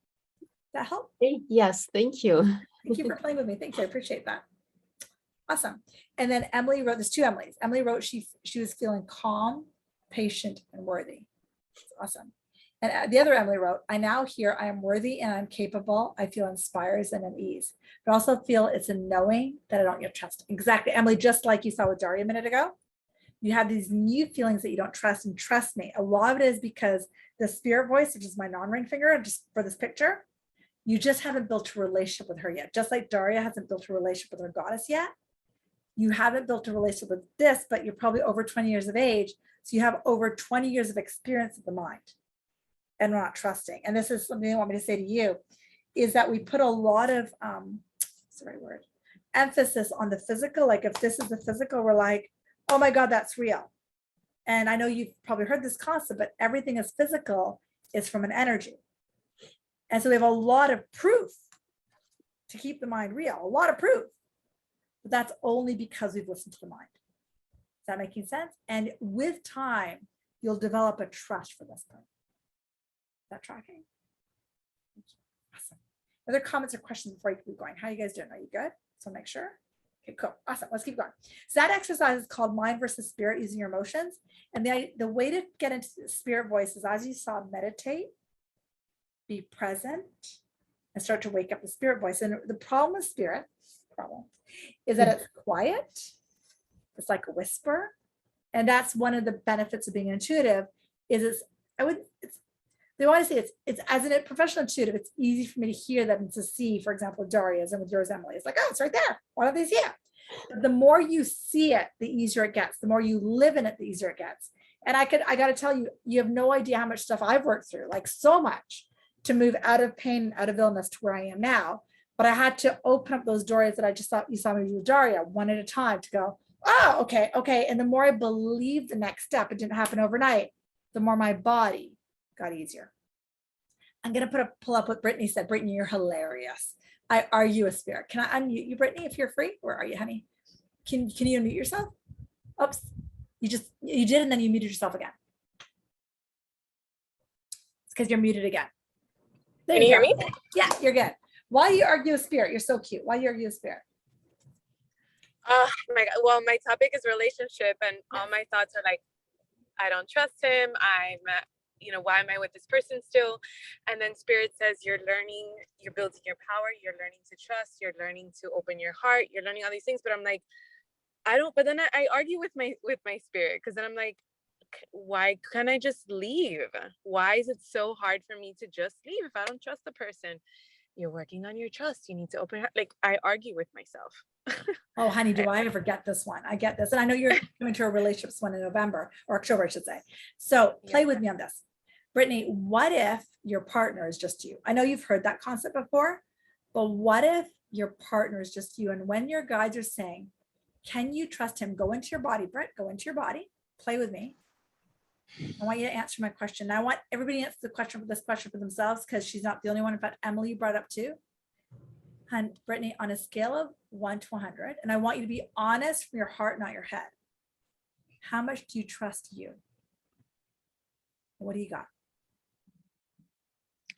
That help? Yes, thank you. Thank you for playing with me. Thank you. I appreciate that. Awesome. And then Emily wrote, there's 2 Emilys. Emily wrote she was feeling calm, patient, and worthy. That's awesome. And the other Emily wrote, I now hear I am worthy and I'm capable. I feel inspired and at ease, but also feel it's a knowing that I don't yet trust. Exactly. Emily, just like you saw with Daria a minute ago, you have these new feelings that you don't trust. And trust me, a lot of it is because the spirit voice, which is my non-ring finger, just for this picture, you just haven't built a relationship with her yet. Just like Daria hasn't built a relationship with her goddess yet. You haven't built a relationship with this, but you're probably over 20 years of age. So you have over 20 years of experience of the mind and not trusting. And this is something I want me to say to you, is that we put a lot of, what's the right word, emphasis on the physical. Like if this is the physical, we're like, oh my God, that's real. And I know you've probably heard this concept, but everything is physical is from an energy. And so we have a lot of proof to keep the mind real, a lot of proof. But that's only because we've listened to the mind. Is that making sense? And with time, you'll develop a trust for this point. Is that tracking? Awesome. Are there comments or questions before you keep going? How are you guys doing? Are you good? So make sure. Okay, cool. Awesome. Let's keep going. So that exercise is called mind versus spirit, using your emotions. And the way to get into the spirit voice is, as you saw, meditate, be present, and start to wake up the spirit voice. And the problem with spirit is that it's quiet. It's like a whisper. And that's one of the benefits of being intuitive is they always say it's as a professional intuitive, it's easy for me to hear that and to see, for example, Daria's and with yours, Emily. It's like, oh, it's right there. Why don't they see it? But the more you see it, the easier it gets. The more you live in it, the easier it gets. And I got to tell you, you have no idea how much stuff I've worked through, like so much, to move out of pain, out of illness to where I am now. But I had to open up those doors that I just thought you saw me with Daria one at a time to go, oh, okay. And the more I believed the next step, it didn't happen overnight, the more my body got easier. I'm going to pull up what Brittany said. Brittany, you're hilarious. Are you a spirit? Can I unmute you, Brittany, if you're free? Where are you, honey? Can you unmute yourself? Oops. You did, and then you muted yourself again. It's because you're muted again. Can you hear me? Yeah, you're good. Why do you argue with spirit? You're so cute. Why do you argue with spirit? Oh my God. Well, my topic is relationship, and all my thoughts are like, I don't trust him. Why am I with this person still? And then spirit says, you're learning, you're building your power, you're learning to trust, you're learning to open your heart, you're learning all these things. But I'm like, but then I argue with my spirit, because then I'm like, why can't I just leave? Why is it so hard for me to just leave if I don't trust the person? You're working on your trust. You need to open your heart. Like, I argue with myself. Oh, honey, do I ever get this one? I get this. And I know you're coming to a relationships one in November or October, I should say. So play with me on this. Brittany, what if your partner is just you? I know you've heard that concept before, but what if your partner is just you? And when your guides are saying, can you trust him? Go into your body, Britt, go into your body. Play with me. I want you to answer my question. I want everybody to answer this question for themselves, because she's not the only one. In fact, Emily brought up too. And Brittany, on a scale of 1 to 100, and I want you to be honest from your heart, not your head. How much do you trust you? What do you got?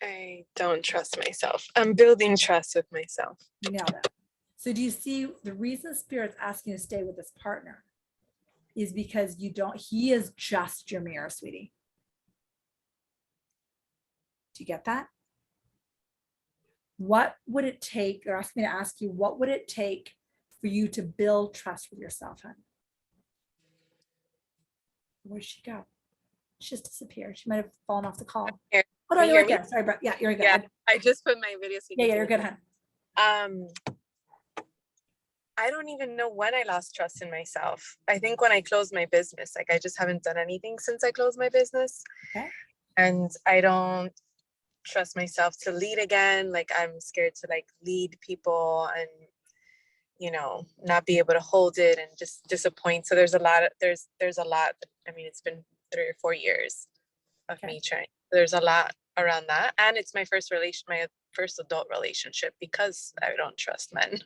I don't trust myself. I'm building trust with myself. You nailed it. So do you see the reason Spirit's asking you to stay with this partner is because he is just your mirror, sweetie. Do you get that? What would it take, or ask me to ask you, what would it take for you to build trust with yourself, hon? Where'd she go? She just disappeared. She might have fallen off the call. Here. Hold on, you're right there. Sorry, Brett. Yeah, you're good. Yeah, I just put my video. Yeah, you're good, hon. I don't even know when I lost trust in myself. I think when I closed my business, like I just haven't done anything since I closed my business. Okay. And I don't trust myself to lead again. Like, I'm scared to like lead people and, not be able to hold it and just disappoint. So there's a lot. I mean, it's been 3 or 4 years of me trying. There's a lot around that. And it's my first adult relationship, because I don't trust men.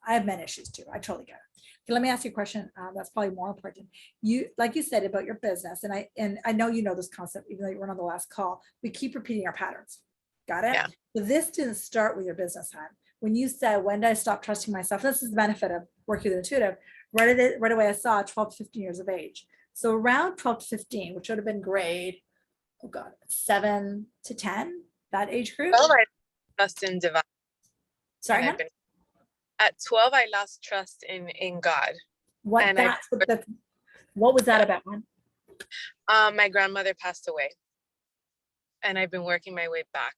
I have men issues too. I totally get it. Okay, let me ask you a question. That's probably more important. You, like you said about your business, and I know you know this concept, even though you weren't on the last call. We keep repeating our patterns. Got it? Yeah. So this didn't start with your business, hon. When you said, when did I stop trusting myself? This is the benefit of working with intuitive. Right away, I saw 12 to 15 years of age. So around 12 to 15, which would have been grade, 7 to 10, that age group. Well, I trust in divine. Sorry, hon? At 12, I lost trust in God. What was that about, hon? My grandmother passed away, and I've been working my way back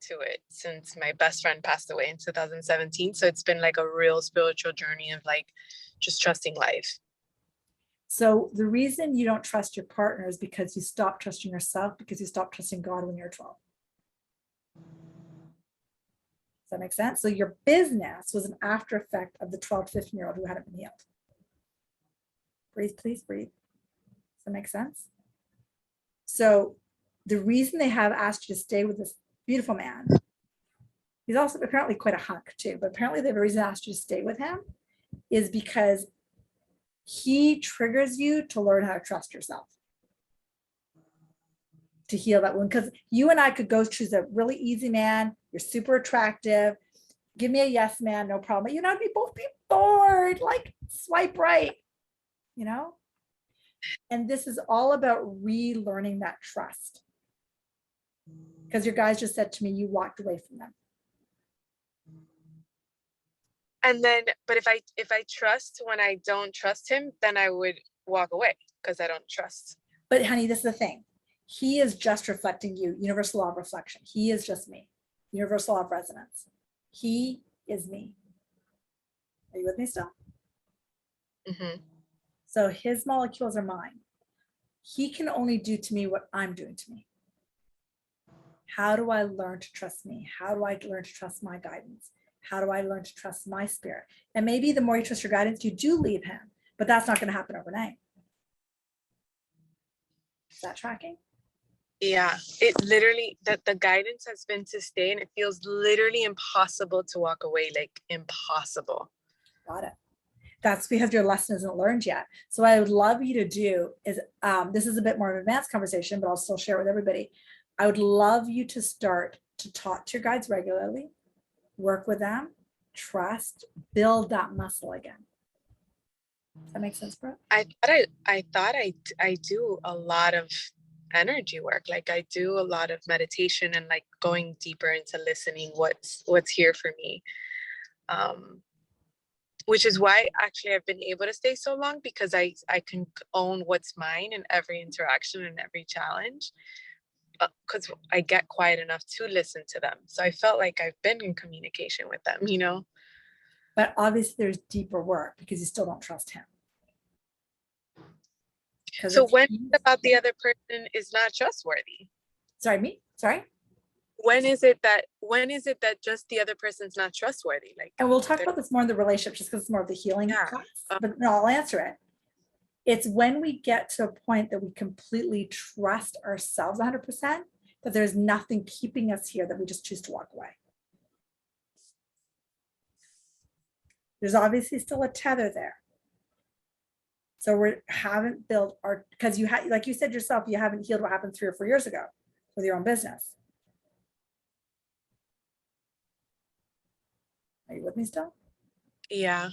to it since my best friend passed away in 2017. So it's been like a real spiritual journey of like just trusting life. So the reason you don't trust your partner is because you stopped trusting yourself, because you stopped trusting God when you're 12. Does that make sense? So your business was an after effect of the 12 to 15-year-old who hadn't been healed. Breathe, please breathe. Does that make sense? So the reason they have asked you to stay with this beautiful man, he's also apparently quite a hunk too, but apparently the reason I asked you to stay with him is because he triggers you to learn how to trust yourself, to heal that wound. Because you and I could go choose a really easy man, You're super attractive. Give me a yes man, no problem. You know, we both be bored, like swipe right, you know? And this is all about relearning that trust. Because your guys just said to me, you walked away from them. And then, but if I trust when I don't trust him, then I would walk away because I don't trust. But honey, this is the thing. He is just reflecting you, universal law of reflection. He is just me, universal law of resonance. He is me. Are you with me still? Mm-hmm. So his molecules are mine. He can only do to me what I'm doing to me. How do I learn to trust me? How do I learn to trust my guidance? How do I learn to trust my spirit? And maybe the more you trust your guidance, you do leave him, but that's not going to happen overnight. Is that tracking? Yeah, it literally, that the guidance has been to stay, and it feels literally impossible to walk away, like impossible. Got it. That's because your lesson isn't learned yet. So what I would love you to do is, this is a bit more of an advanced conversation, but I'll still share it with everybody. I would love you to start to talk to your guides regularly, work with them, trust, build that muscle again. Does that make sense, Brooke? I thought I do a lot of energy work. Like I do a lot of meditation and like going deeper into listening what's here for me. Which is why actually I've been able to stay so long, because I can own what's mine in every interaction and every challenge, because I get quiet enough to listen to them. So I felt like I've been in communication with them, you know. But obviously there's deeper work because you still don't trust him. So when about the other person is not trustworthy? Sorry, me? Sorry? When is it that just the other person's not trustworthy? Like, and we'll talk about this more in the relationship just because it's more of the healing class, but no, I'll answer it. It's when we get to a point that we completely trust ourselves 100%, that there's nothing keeping us here, that we just choose to walk away. There's obviously still a tether there. So we haven't built our, because you have, like you said yourself, you haven't healed what happened 3 or 4 years ago with your own business. Are you with me still? Yeah.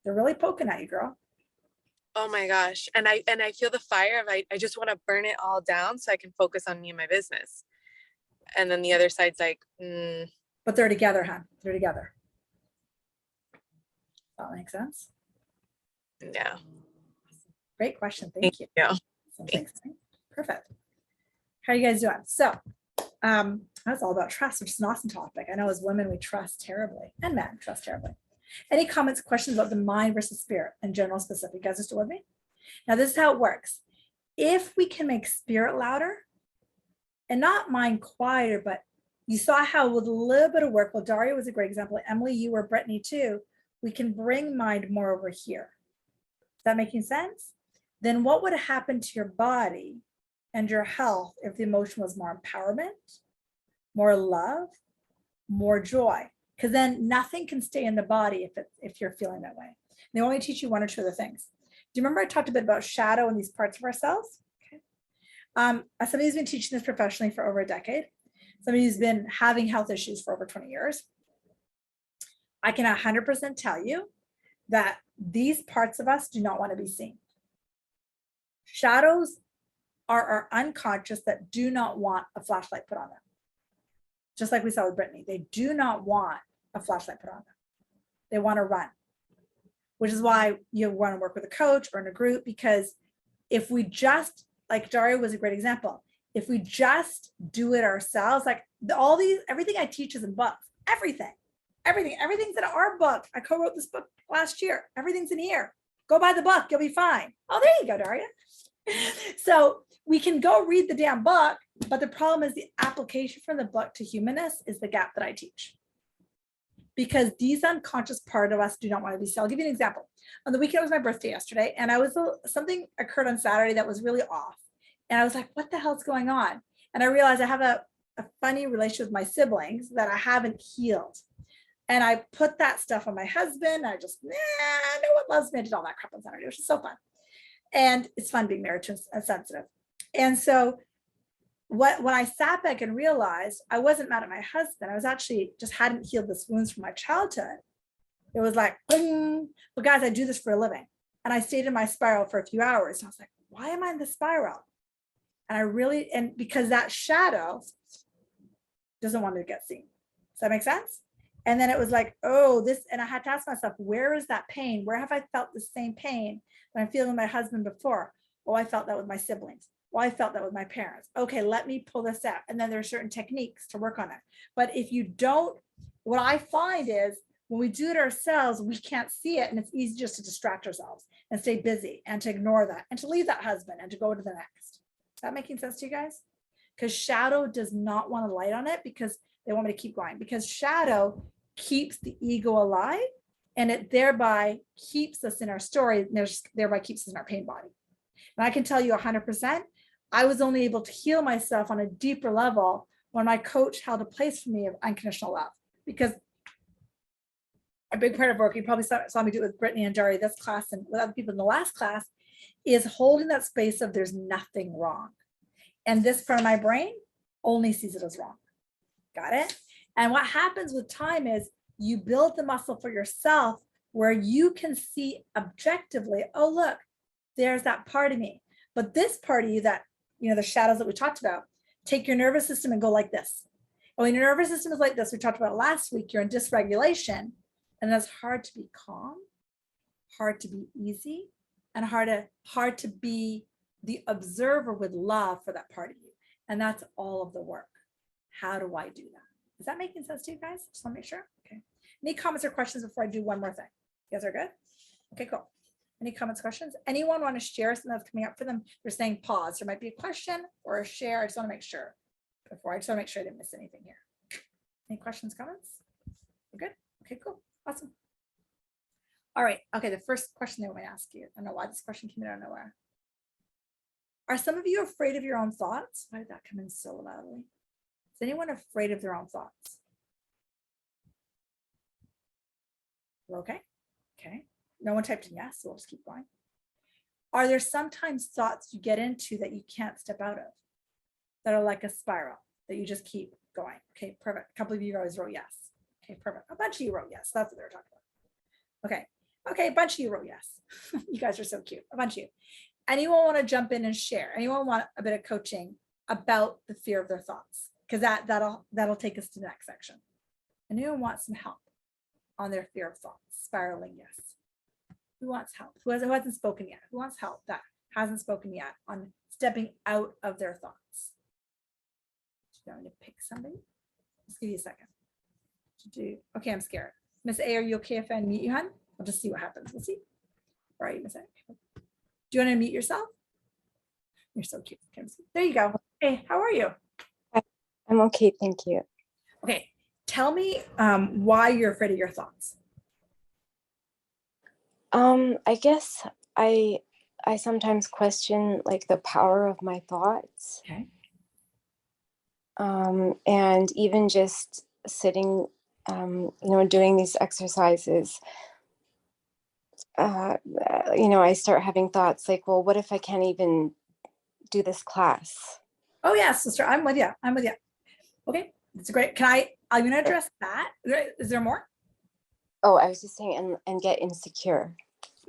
They're really poking at you, girl. Oh my gosh. And I feel the fire of, I just want to burn it all down so I can focus on me and my business. And then the other side's like, But they're together, huh? They're together. That makes sense? Yeah. Great question. Thank you. Yeah. Thanks. Perfect. How are you guys doing? So that's all about trust, which is an awesome topic. I know as women, we trust terribly, and men trust terribly. Any comments, questions about the mind versus spirit and general specific? You guys are still with me? Now, this is how it works. If we can make spirit louder and not mind quieter, but you saw how with a little bit of work, well, Daria was a great example. Emily, you or Brittany too, we can bring mind more over here. Is that making sense? Then what would have happened to your body and your health if the emotion was more empowerment, more love, more joy? Because then nothing can stay in the body if you're feeling that way. They only teach you 1 or 2 other things. Do you remember I talked a bit about shadow and these parts of ourselves? Okay. Somebody who's been teaching this professionally for over a decade, somebody who's been having health issues for over 20 years, I can 100% tell you that these parts of us do not want to be seen. Shadows are our unconscious that do not want a flashlight put on them. Just like we saw with Brittany, they do not want a flashlight put on them. They want to run, which is why you want to work with a coach or in a group, because if we just, like Daria was a great example, if we just do it ourselves, like everything I teach is in books, everything's in our book. I co-wrote this book last year. Everything's in here. Go buy the book. You'll be fine. Oh, there you go, Daria. So we can go read the damn book, but the problem is the application from the book to humanness is the gap that I teach. Because these unconscious part of us do not want to be seen. I'll give you an example. On the weekend, it was my birthday yesterday, and something occurred on Saturday that was really off. And I was like, what the hell's going on? And I realized I have a funny relationship with my siblings that I haven't healed. And I put that stuff on my husband. I just, no one loves me. I did all that crap on Saturday, which is so fun. And it's fun being married to a sensitive. And so when I sat back and realized I wasn't mad at my husband, I was actually just hadn't healed this wounds from my childhood. It was like, but guys, I do this for a living. And I stayed in my spiral for a few hours. And I was like, why am I in the spiral? And because that shadow doesn't want to get seen. Does that make sense? And then it was like, oh, this, and I had to ask myself, where is that pain? Where have I felt the same pain that I'm feeling with my husband before? Oh, I felt that with my siblings. Well, I felt that with my parents. Okay, let me pull this out. And then there are certain techniques to work on it. But if you don't, what I find is when we do it ourselves, we can't see it. And it's easy just to distract ourselves and stay busy and to ignore that and to leave that husband and to go to the next. Is that making sense to you guys? Because shadow does not want a light on it because they want me to keep going. Because shadow keeps the ego alive and it thereby keeps us in our story, and thereby keeps us in our pain body. And I can tell you 100%, I was only able to heal myself on a deeper level when my coach held a place for me of unconditional love. Because a big part of work, you probably saw me do it with Brittany and Dari this class and with other people in the last class, is holding that space of there's nothing wrong. And this part of my brain only sees it as wrong. Got it? And what happens with time is you build the muscle for yourself where you can see objectively, oh, look, there's that part of me. But this part of you that, the shadows that we talked about, take your nervous system and go like this. When your nervous system is like this, we talked about last week, you're in dysregulation, and that's hard to be calm, hard to be easy, and hard to be the observer with love for that part of you. And that's all of the work. How do I do that? Is that making sense to you guys? Just want to make sure. Okay. Any comments or questions before I do one more thing? You guys are good? Okay, cool. Any comments, questions? Anyone want to share something that's coming up for them? They're saying pause. There might be a question or a share. I just want to make sure I just want to make sure I didn't miss anything here. Any questions, comments? We're good? Okay, cool. Awesome. All right. Okay, the first question they want me to ask you. I don't know why this question came out of nowhere. Are some of you afraid of your own thoughts? Why did that come in so loudly? Is anyone afraid of their own thoughts? We're okay? Okay. No one typed in yes, so we'll just keep going. Are there sometimes thoughts you get into that you can't step out of, that are like a spiral, that you just keep going? Okay, perfect. A couple of you guys wrote yes. Okay, perfect. A bunch of you wrote yes. That's what they were talking about. Okay. Okay, a bunch of you wrote yes. You guys are so cute. A bunch of you. Anyone want to jump in and share? Anyone want a bit of coaching about the fear of their thoughts? Because that'll take us to the next section. Anyone want some help on their fear of thoughts? Spiraling, yes. Who wants help? Who hasn't spoken yet? Who wants help that hasn't spoken yet on stepping out of their thoughts? Do you want me to pick somebody? Let's give you a second. Okay, I'm scared. Miss A, are you okay if I unmute you, hon? I'll just see what happens. We'll see. All right, Miss A. Do you want to unmute yourself? You're so cute. Okay, there you go. Hey, how are you? I'm okay, thank you. Okay, tell me why you're afraid of your thoughts. I guess I sometimes question like the power of my thoughts. Okay. And even just sitting, doing these exercises, I start having thoughts like, well, what if I can't even do this class? Oh yeah, sister, I'm with you. Okay, that's great. I'm gonna address that. Is there more? Oh, I was just saying, and get insecure.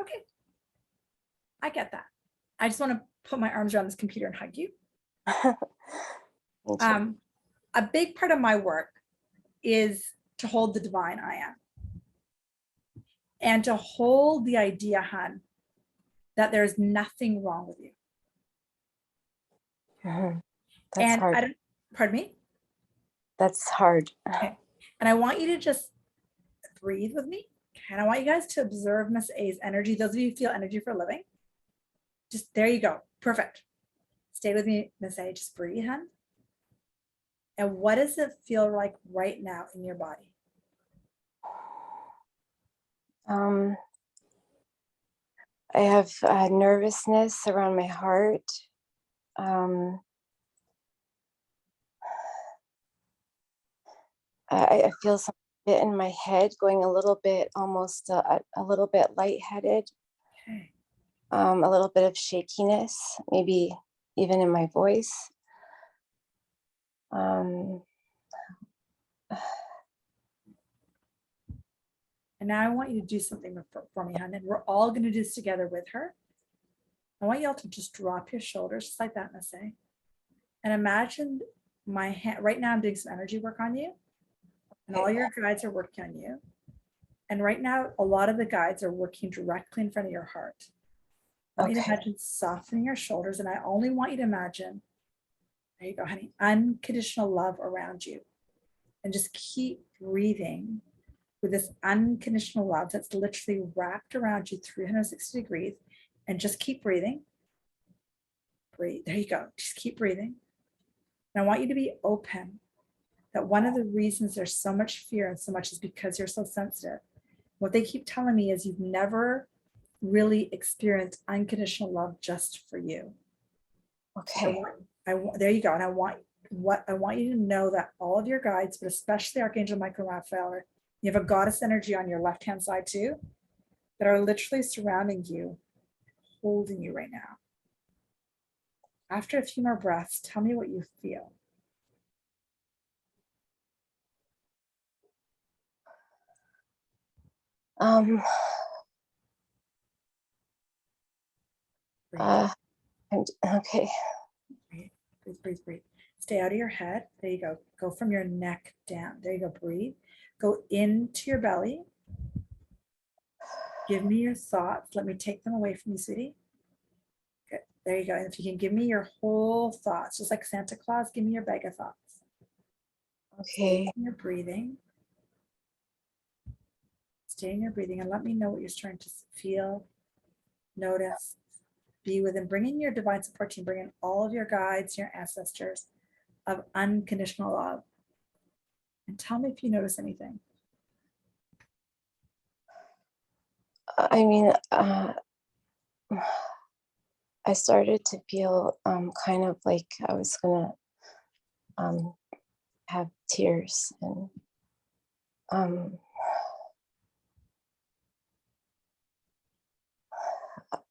Okay, I get that. I just want to put my arms around this computer and hug you. A big part of my work is to hold the divine I am, and to hold the idea, hon, that there's nothing wrong with you. That's and hard. Pardon me? That's hard. Okay. And I want you to just breathe with me. And I want you guys to observe Miss A's energy. Those of you who feel energy for a living, just there you go. Perfect. Stay with me, Miss A. Just breathe, hon. And what does it feel like right now in your body? I have nervousness around my heart. I feel something bit in my head, going a little bit, almost a little bit lightheaded. Okay. A little bit of shakiness, maybe even in my voice. Um, And now I want you to do something for me, hon, and we're all going to do this together with her. I want you all to just drop your shoulders just like that, Miss A. And imagine my hand, right now I'm doing some energy work on you, and all your guides are working on you. And right now, a lot of the guides are working directly in front of your heart. I want you to imagine softening your shoulders, and I only want you to imagine, there you go, honey, unconditional love around you. And just keep breathing with this unconditional love that's literally wrapped around you 360 degrees. And just keep breathing. Breathe. There you go. Just keep breathing. And I want you to be open that one of the reasons there's so much fear and so much is because you're so sensitive. What they keep telling me is you've never really experienced unconditional love just for you. okay. There you go. And I want you to know that all of your guides, but especially Archangel Michael Raphael, you have a goddess energy on your left-hand side too, that are literally surrounding you, holding you right now. After a few more breaths, tell me what you feel. Um, Breathe, okay. breathe, breathe, breathe, breathe. Stay out of your head. There you go. Go from your neck down. There you go. Breathe. Go into your belly. Give me your thoughts. Let me take them away from you, sweetie. Good. There you go. And if you can give me your whole thoughts, just like Santa Claus, give me your bag of thoughts. Okay. You're breathing. Stay in your breathing and let me know what you're starting to feel, notice, be with, and bring in your divine support team. Bring in all of your guides, your ancestors of unconditional love. And tell me if you notice anything. I mean, I started to feel kind of like I was gonna have tears, and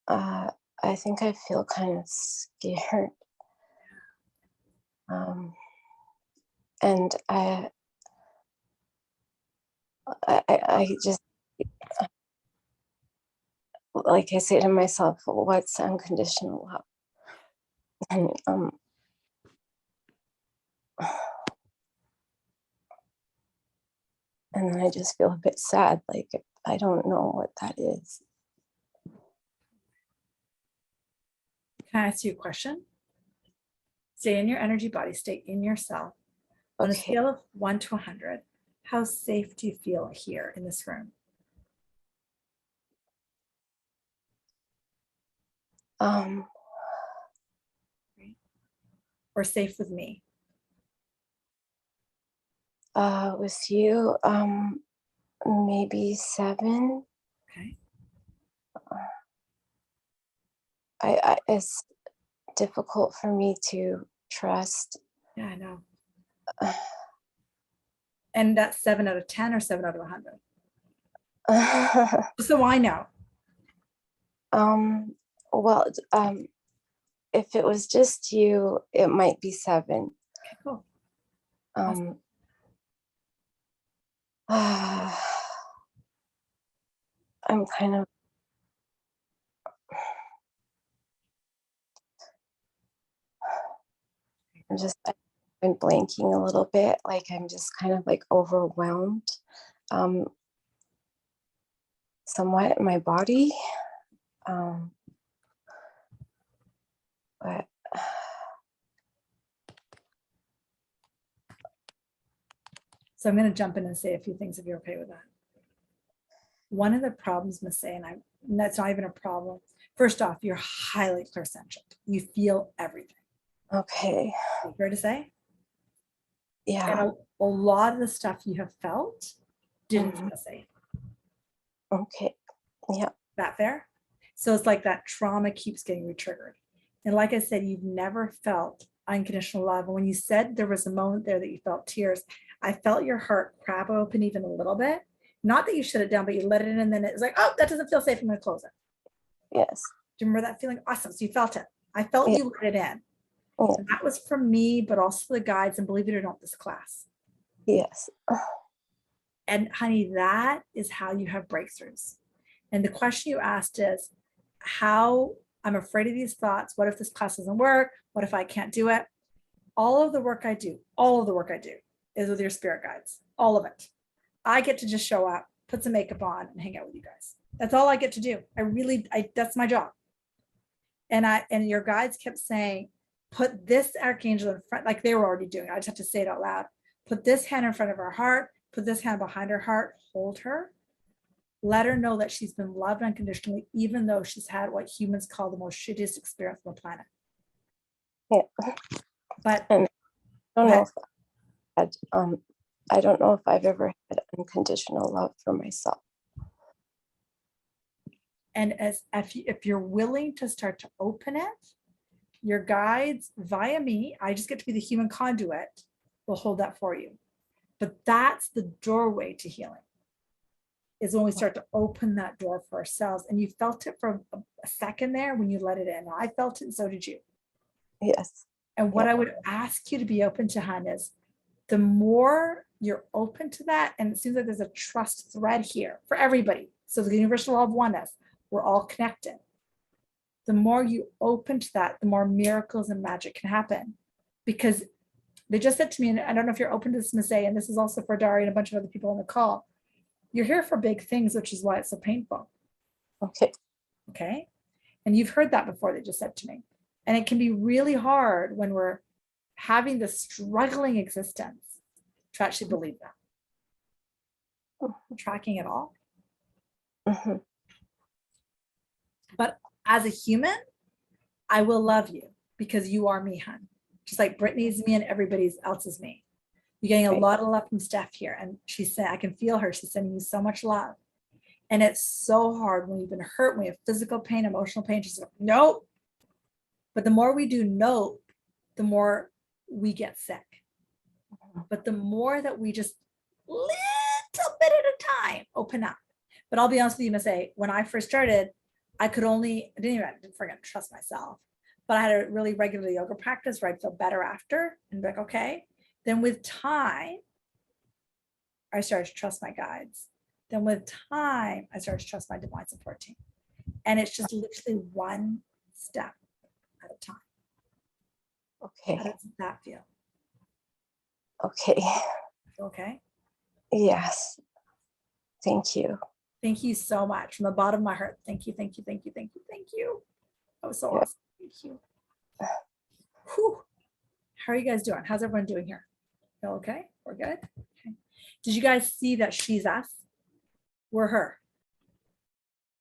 I think I feel kind of scared. And I just, like I say to myself, what's unconditional love? And and then I just feel a bit sad, like I don't know what that is. Can I ask you a question? Stay in your energy body, stay in yourself. On a Okay. scale of 1 to 100, how safe do you feel here in this room? Or safe with me? With you, maybe 7. Okay. It's difficult for me to trust. Yeah, I know. And that's 7 out of 10 or 7 out of 100? So I know. Well, if it was just you, it might be 7. Okay, cool. I'm kind of, I'm blanking a little bit, like I'm just kind of like overwhelmed, somewhat in my body, but So I'm going to jump in and say a few things if you're okay with that. One of the problems, Miss A, and that's not even a problem. First off, you're highly clairsentient. You feel everything. okay, Fair to say? yeah, And a lot of the stuff you have felt didn't feel safe. okay, yeah, That fair? So it's like that trauma keeps getting re-triggered. And like I said, you've never felt unconditional love. And when you said there was a moment there that you felt tears, I felt your heart crab open even a little bit. Not that you shut it down, but you let it in, and then it was like, oh, that doesn't feel safe. I'm going to close it. yes, Do you remember that feeling? Awesome. So you felt it. I felt yeah. you let it in. Yeah. So that was from me, but also the guides, and believe it or not, this class. Yes. And honey, that is how you have breakthroughs. And the question you asked is how I'm afraid of these thoughts. What if this class doesn't work? What if I can't do it? All of the work I do is with your spirit guides, all of it. I get to just show up, put some makeup on, and hang out with you guys. That's all I get to do. That's my job. And your guides kept saying, put this archangel in front, like they were already doing it. I just have to say it out loud. Put this hand in front of her heart, put this hand behind her heart, hold her, let her know that she's been loved unconditionally, even though she's had what humans call the most shittiest experience on the planet. Yeah. But And I don't go know ahead. if I don't know if I've ever had unconditional love for myself. And if you're willing to start to open it, your guides via me, I just get to be the human conduit, will hold that for you. But that's the doorway to healing, is when we start to open that door for ourselves. And you felt it for a second there when you let it in. I felt it, and so did you. Yes. And what Yeah. I would ask you to be open to, Han, is the more you're open to that, and it seems like there's a trust thread here for everybody. So the universal law of oneness, we're all connected. The more you open to that, the more miracles and magic can happen. Because they just said to me, and I don't know if you're open to this, Miss A, and this is also for Dari and a bunch of other people on the call, you're here for big things, which is why it's so painful. Okay. Okay. And you've heard that before, they just said to me. And it can be really hard when we're having this struggling existence to actually believe that. Tracking it all. Mm-hmm. But as a human, I will love you because you are me, hun. Just like Brittany's me and everybody else is me. You're getting a Right. lot of love from Steph here. And she's saying, I can feel her. She's sending you so much love. And it's so hard when you've been hurt, when we have physical pain, emotional pain. She's like, nope. But the more we do nope, the more we get sick. But the more that we just little bit at a time open up. But I'll be honest with you, Miss A, when I first started, I didn't forget to trust myself. But I had a really regular yoga practice where I'd feel better after and be like, okay. Then with time, I started to trust my guides. Then with time, I started to trust my divine support team. And it's just literally one step at a time. Okay. How does that feel? Okay. Okay. Yes. Thank you. Thank you so much from the bottom of my heart. Thank you, thank you, thank you, thank you, thank you. That was so Yeah. awesome. Thank you. Whew. How are you guys doing? How's everyone doing here? You okay? We're good? Okay. Did you guys see that she's us? We're her.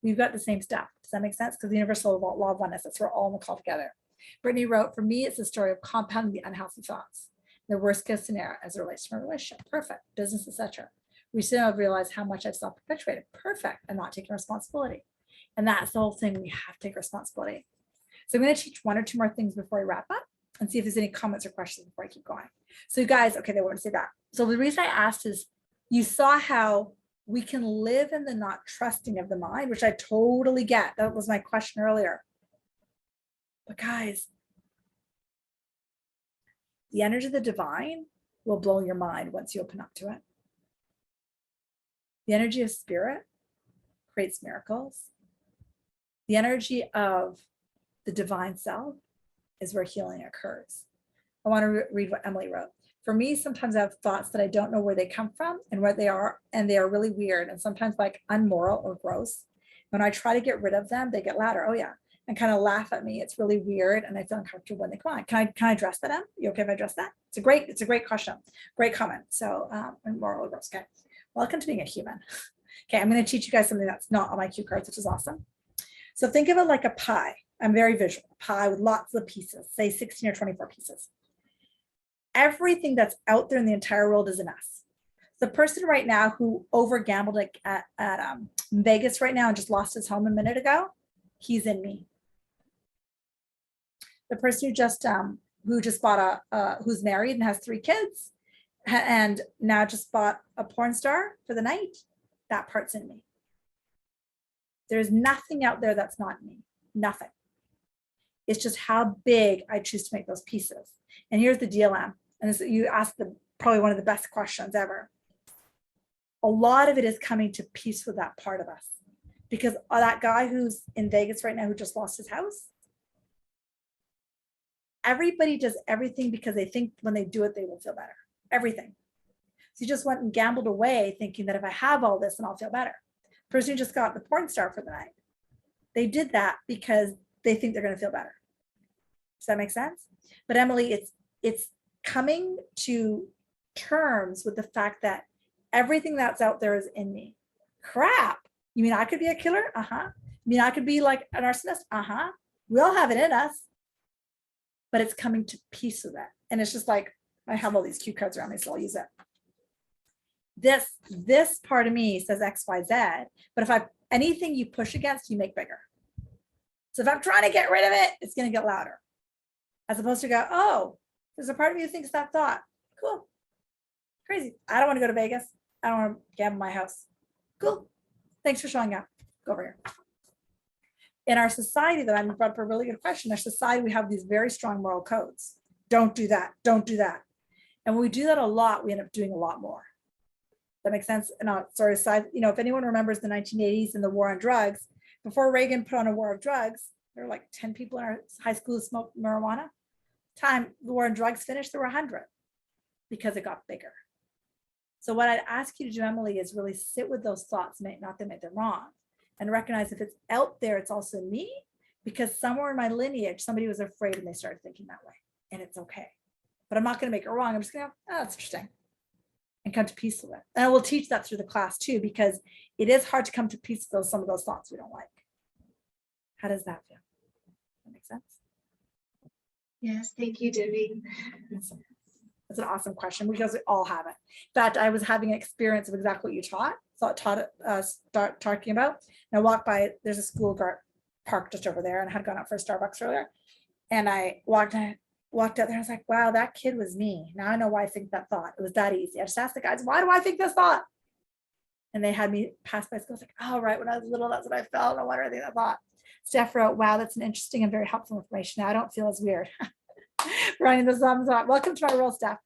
We've got the same stuff. Does that make sense? Because the universal law of oneness, that's we're all in the call together. Brittany wrote, for me, it's the story of compounding the unhealthy thoughts. The worst case scenario as it relates to my relationship. Perfect. Business, etc. Recently, I've realized how much I've self-perpetuated. Perfect. And not taking responsibility. And that's the whole thing. We have to take responsibility. So I'm going to teach one or two more things before we wrap up and see if there's any comments or questions before I keep going. So you guys, okay, they want to say that. So the reason I asked is you saw how we can live in the not trusting of the mind, which I totally get. That was my question earlier. But guys, the energy of the divine will blow your mind once you open up to it. The energy of spirit creates miracles. The energy of the divine self is where healing occurs. I want to read what Emily wrote. For me, sometimes I have thoughts that I don't know where they come from and what they are, and they are really weird and sometimes like unmoral or gross. When I try to get rid of them, they get louder. Oh yeah, and kind of laugh at me. It's really weird, and I feel uncomfortable when they come on. Can I address that? Em? You okay if I address that? It's a great question, great comment. So unmoral or gross. Okay, welcome to being a human. Okay, I'm going to teach you guys something that's not on my cue cards, which is awesome. So think of it like a pie. I'm very visual. A pie with lots of pieces, say 16 or 24 pieces. Everything that's out there in the entire world is in us. The person right now who over gambled at Vegas right now and just lost his home a minute ago, he's in me. The person who just bought who's married and has 3 kids and now just bought a porn star for the night, that part's in me. There's nothing out there that's not me, nothing. It's just how big I choose to make those pieces. And here's the deal, Em, and this, you asked probably one of the best questions ever. A lot of it is coming to peace with that part of us, because that guy who's in Vegas right now who just lost his house, everybody does everything because they think when they do it, they will feel better. Everything. So you just went and gambled away thinking that if I have all this, then I'll feel better. Person who just got the porn star for the night, they did that because they think they're going to feel better. Does that make sense? But Emily, it's coming to terms with the fact that everything that's out there is in me. Crap. You mean I could be a killer? Uh-huh. You mean I could be like an arsonist? Uh-huh. We all have it in us. But it's coming to peace with that. And it's just like, I have all these cue cards around me, so I'll use it. This part of me says X, Y, Z, but if anything you push against, you make bigger. So if I'm trying to get rid of it, it's going to get louder. As opposed to go, oh, there's a part of me who thinks that thought. Cool. Crazy. I don't want to go to Vegas. I don't want to gamble my house. Cool. Thanks for showing up. Go over here. In our society, though, I'm brought up a really good question. In our society, we have these very strong moral codes. Don't do that. Don't do that. And when we do that a lot, we end up doing a lot more. That makes sense. And sorry, aside, if anyone remembers the 1980s and the war on drugs, before Reagan put on a war of drugs, there were like 10 people in our high school who smoked marijuana. Time the war on drugs finished, there were 100 because it got bigger. So what I'd ask you to do, Emily, is really sit with those thoughts, not that make them wrong, and recognize if it's out there, it's also me, because somewhere in my lineage, somebody was afraid and they started thinking that way, and it's okay. But I'm not going to make it wrong. I'm just going to, oh, that's interesting, and come to peace with it. And I will teach that through the class too, because it is hard to come to peace with some of those thoughts we don't like. How does that feel? That makes sense? Yes, thank you, Debbie. That's an awesome question because we all have it. In fact, I was having an experience of exactly what you start talking about. And I walked by, there's a school park just over there, and I had gone out for a Starbucks earlier. And I walked out there, I was like, wow, that kid was me. Now I know why I think that thought. It was that easy. I just asked the guys, why do I think this thought? And they had me pass by school. I was like, oh, right, when I was little, that's what I felt. No wonder I think that thought. Steph wrote, wow, that's an interesting and very helpful information. Now I don't feel as weird. Running the thumbs up. Welcome to my real stuff.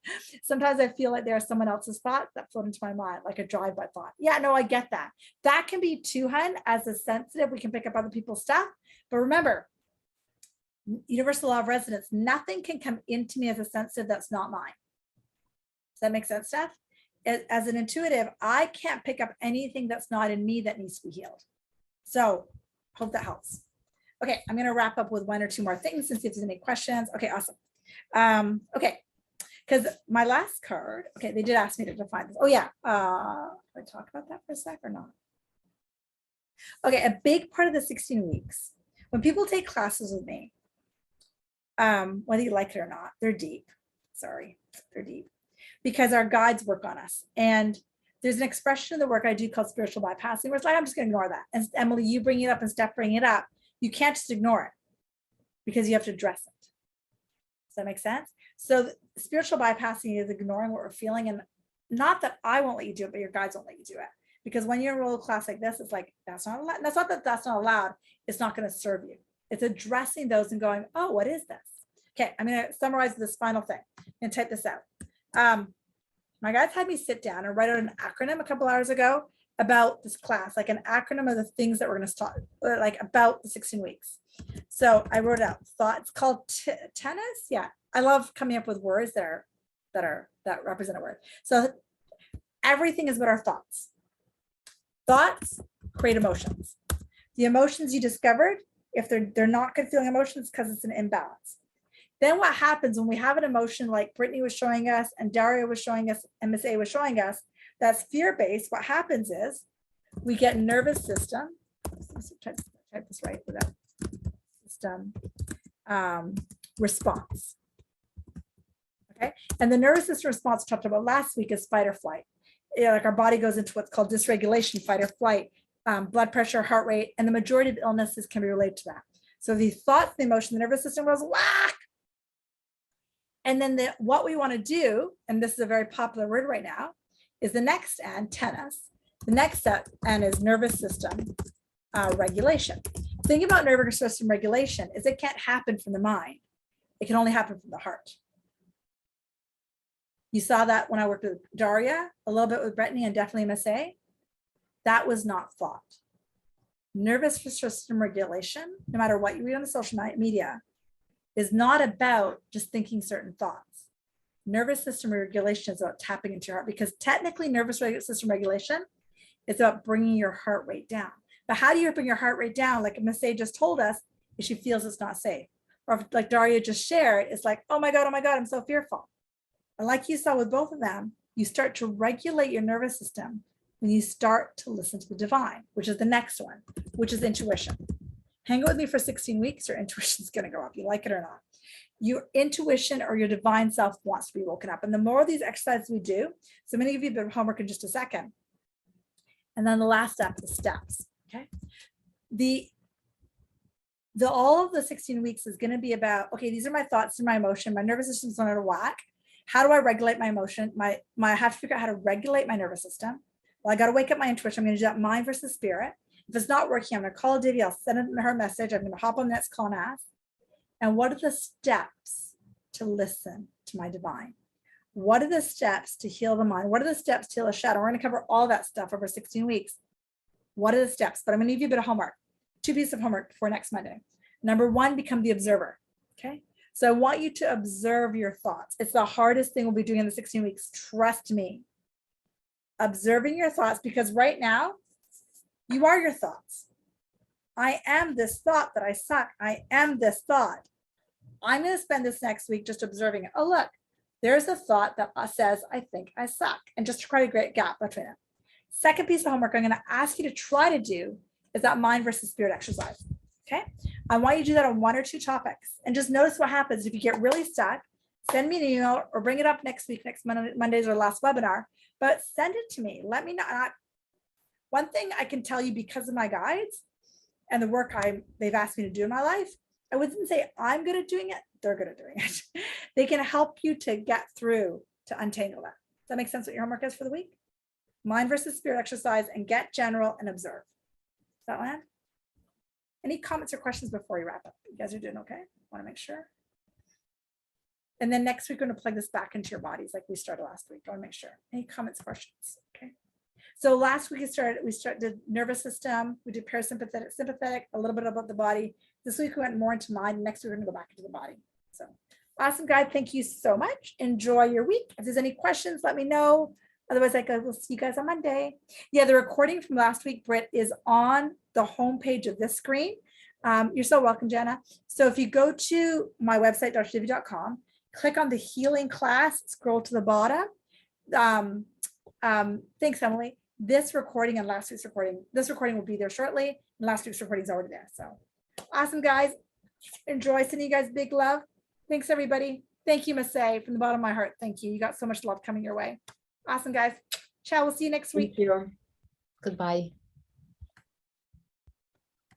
Sometimes I feel like there are someone else's thoughts that float into my mind, like a drive-by thought. Yeah, no, I get that. That can be too, hun, as a sensitive. We can pick up other people's stuff. But remember, universal law of resonance, nothing can come into me as a sensitive that's not mine. Does that make sense, Steph? As an intuitive, I can't pick up anything that's not in me that needs to be healed. So hope that helps. Okay, I'm going to wrap up with one or two more things and see if there's any questions. Okay, awesome. Okay, because my last card, okay, they did ask me to define this. Oh yeah, can I talk about that for a sec or not? Okay, a big part of the 16 weeks, when people take classes with me, whether you like it or not, they're deep. Sorry, they're deep. Because our guides work on us. And there's an expression in the work I do called spiritual bypassing, where it's like, I'm just going to ignore that. And Emily, you bring it up and Steph bring it up. You can't just ignore it because you have to address it. Does that make sense? So spiritual bypassing is ignoring what we're feeling, and not that I won't let you do it, but your guides won't let you do it. Because when you enroll a class like this, it's like, that's not allowed. That's not that that's not allowed. It's not going to serve you. It's addressing those and going, oh, what is this? Okay, I'm going to summarize this final thing and type this out. My guides had me sit down and write out an acronym a couple hours ago about this class, like an acronym of the things that we're going to start, like about the 16 weeks. So I wrote out thought. It's called tennis. Yeah, I love coming up with words that represent a word. So everything is about our thoughts. Thoughts create emotions. The emotions you discovered, if they're not good feeling emotions, because it's an imbalance. Then what happens when we have an emotion like Brittany was showing us and Daria was showing us and Miss A was showing us, that's fear-based. What happens is we get nervous system. Let's type this right without system response. Okay, and the nervous system response we talked about last week is fight or flight. Like our body goes into what's called dysregulation, fight or flight, blood pressure, heart rate, and the majority of illnesses can be related to that. So the thoughts, the emotion, the nervous system goes whack. And then what we want to do, and this is a very popular word right now, is the next N, tennis. The next N is nervous system regulation. thing about nervous system regulation is it can't happen from the mind. It can only happen from the heart. You saw that when I worked with Daria, a little bit with Brittany, and definitely MSA. That was not thought. Nervous system regulation, no matter what you read on the social media, is not about just thinking certain thoughts. Nervous system regulation is about tapping into your heart, because technically nervous system regulation is about bringing your heart rate down. But how do you bring your heart rate down? Like Masay just told us, if she feels it's not safe. Or if, like Daria just shared, it's like, oh my God, I'm so fearful. And like you saw with both of them, you start to regulate your nervous system when you start to listen to the divine, which is the next one, which is intuition. Hang out with me for 16 weeks, your intuition is going to go up, you like it or not. Your intuition or your divine self wants to be woken up. And the more of these exercises we do, so I'm going to give you a bit of homework in just a second. And then the last step, the steps, okay? All of the 16 weeks is going to be about, okay, these are my thoughts and my emotion. My nervous system's not out of whack. How do I regulate my emotion? I have to figure out how to regulate my nervous system. Well, I got to wake up my intuition. I'm going to do that mind versus spirit. If it's not working, I'm going to call Divya. I'll send her a message. I'm going to hop on the next call and ask. And what are the steps to listen to my divine? What are the steps to heal the mind? What are the steps to heal a shadow? We're going to cover all that stuff over 16 weeks. What are the steps? But I'm going to give you a bit of homework. 2 pieces of homework for next Monday. Number 1, become the observer. Okay. So I want you to observe your thoughts. It's the hardest thing we'll be doing in the 16 weeks. Trust me. Observing your thoughts, because right now you are your thoughts. I am this thought that I suck. I am this thought. I'm going to spend this next week just observing it. Oh, look, there's a thought that says, I think I suck. And just to create a great gap between it. Second piece of homework I'm going to ask you to try to do is that mind versus spirit exercise. Okay. I want you to do that on 1 or 2 topics and just notice what happens. If you get really stuck, send me an email or bring it up next week, next Monday's our last webinar, but send it to me. Let me know. One thing I can tell you because of my guides and the work they've asked me to do in my life, I wouldn't say I'm good at doing it. They're good at doing it. They can help you to get through, to untangle that. Does that make sense what your homework is for the week? Mind versus spirit exercise and get general and observe. Does that land? Any comments or questions before you wrap up? You guys are doing okay? Want to make sure. And then next week, we're going to plug this back into your bodies like we started last week. I want to make sure. Any comments, questions? Okay. So last week we started nervous system. We did parasympathetic, sympathetic, a little bit about the body. This week we went more into mind. Next week we're going to go back into the body. So awesome, guys. Thank you so much. Enjoy your week. If there's any questions, let me know. Otherwise, we'll see you guys on Monday. Yeah, the recording from last week, Britt, is on the homepage of this screen. You're so welcome, Jenna. So if you go to my website, drdivy.com, click on the healing class, scroll to the bottom. Thanks, Emily. This recording and last week's recording, this recording will be there shortly. And last week's recording is already there. So awesome, guys. Enjoy. Sending you guys big love. Thanks, everybody. Thank you, Masay, from the bottom of my heart. Thank you. You got so much love coming your way. Awesome, guys. Ciao. We'll see you next week. Thank you. Goodbye.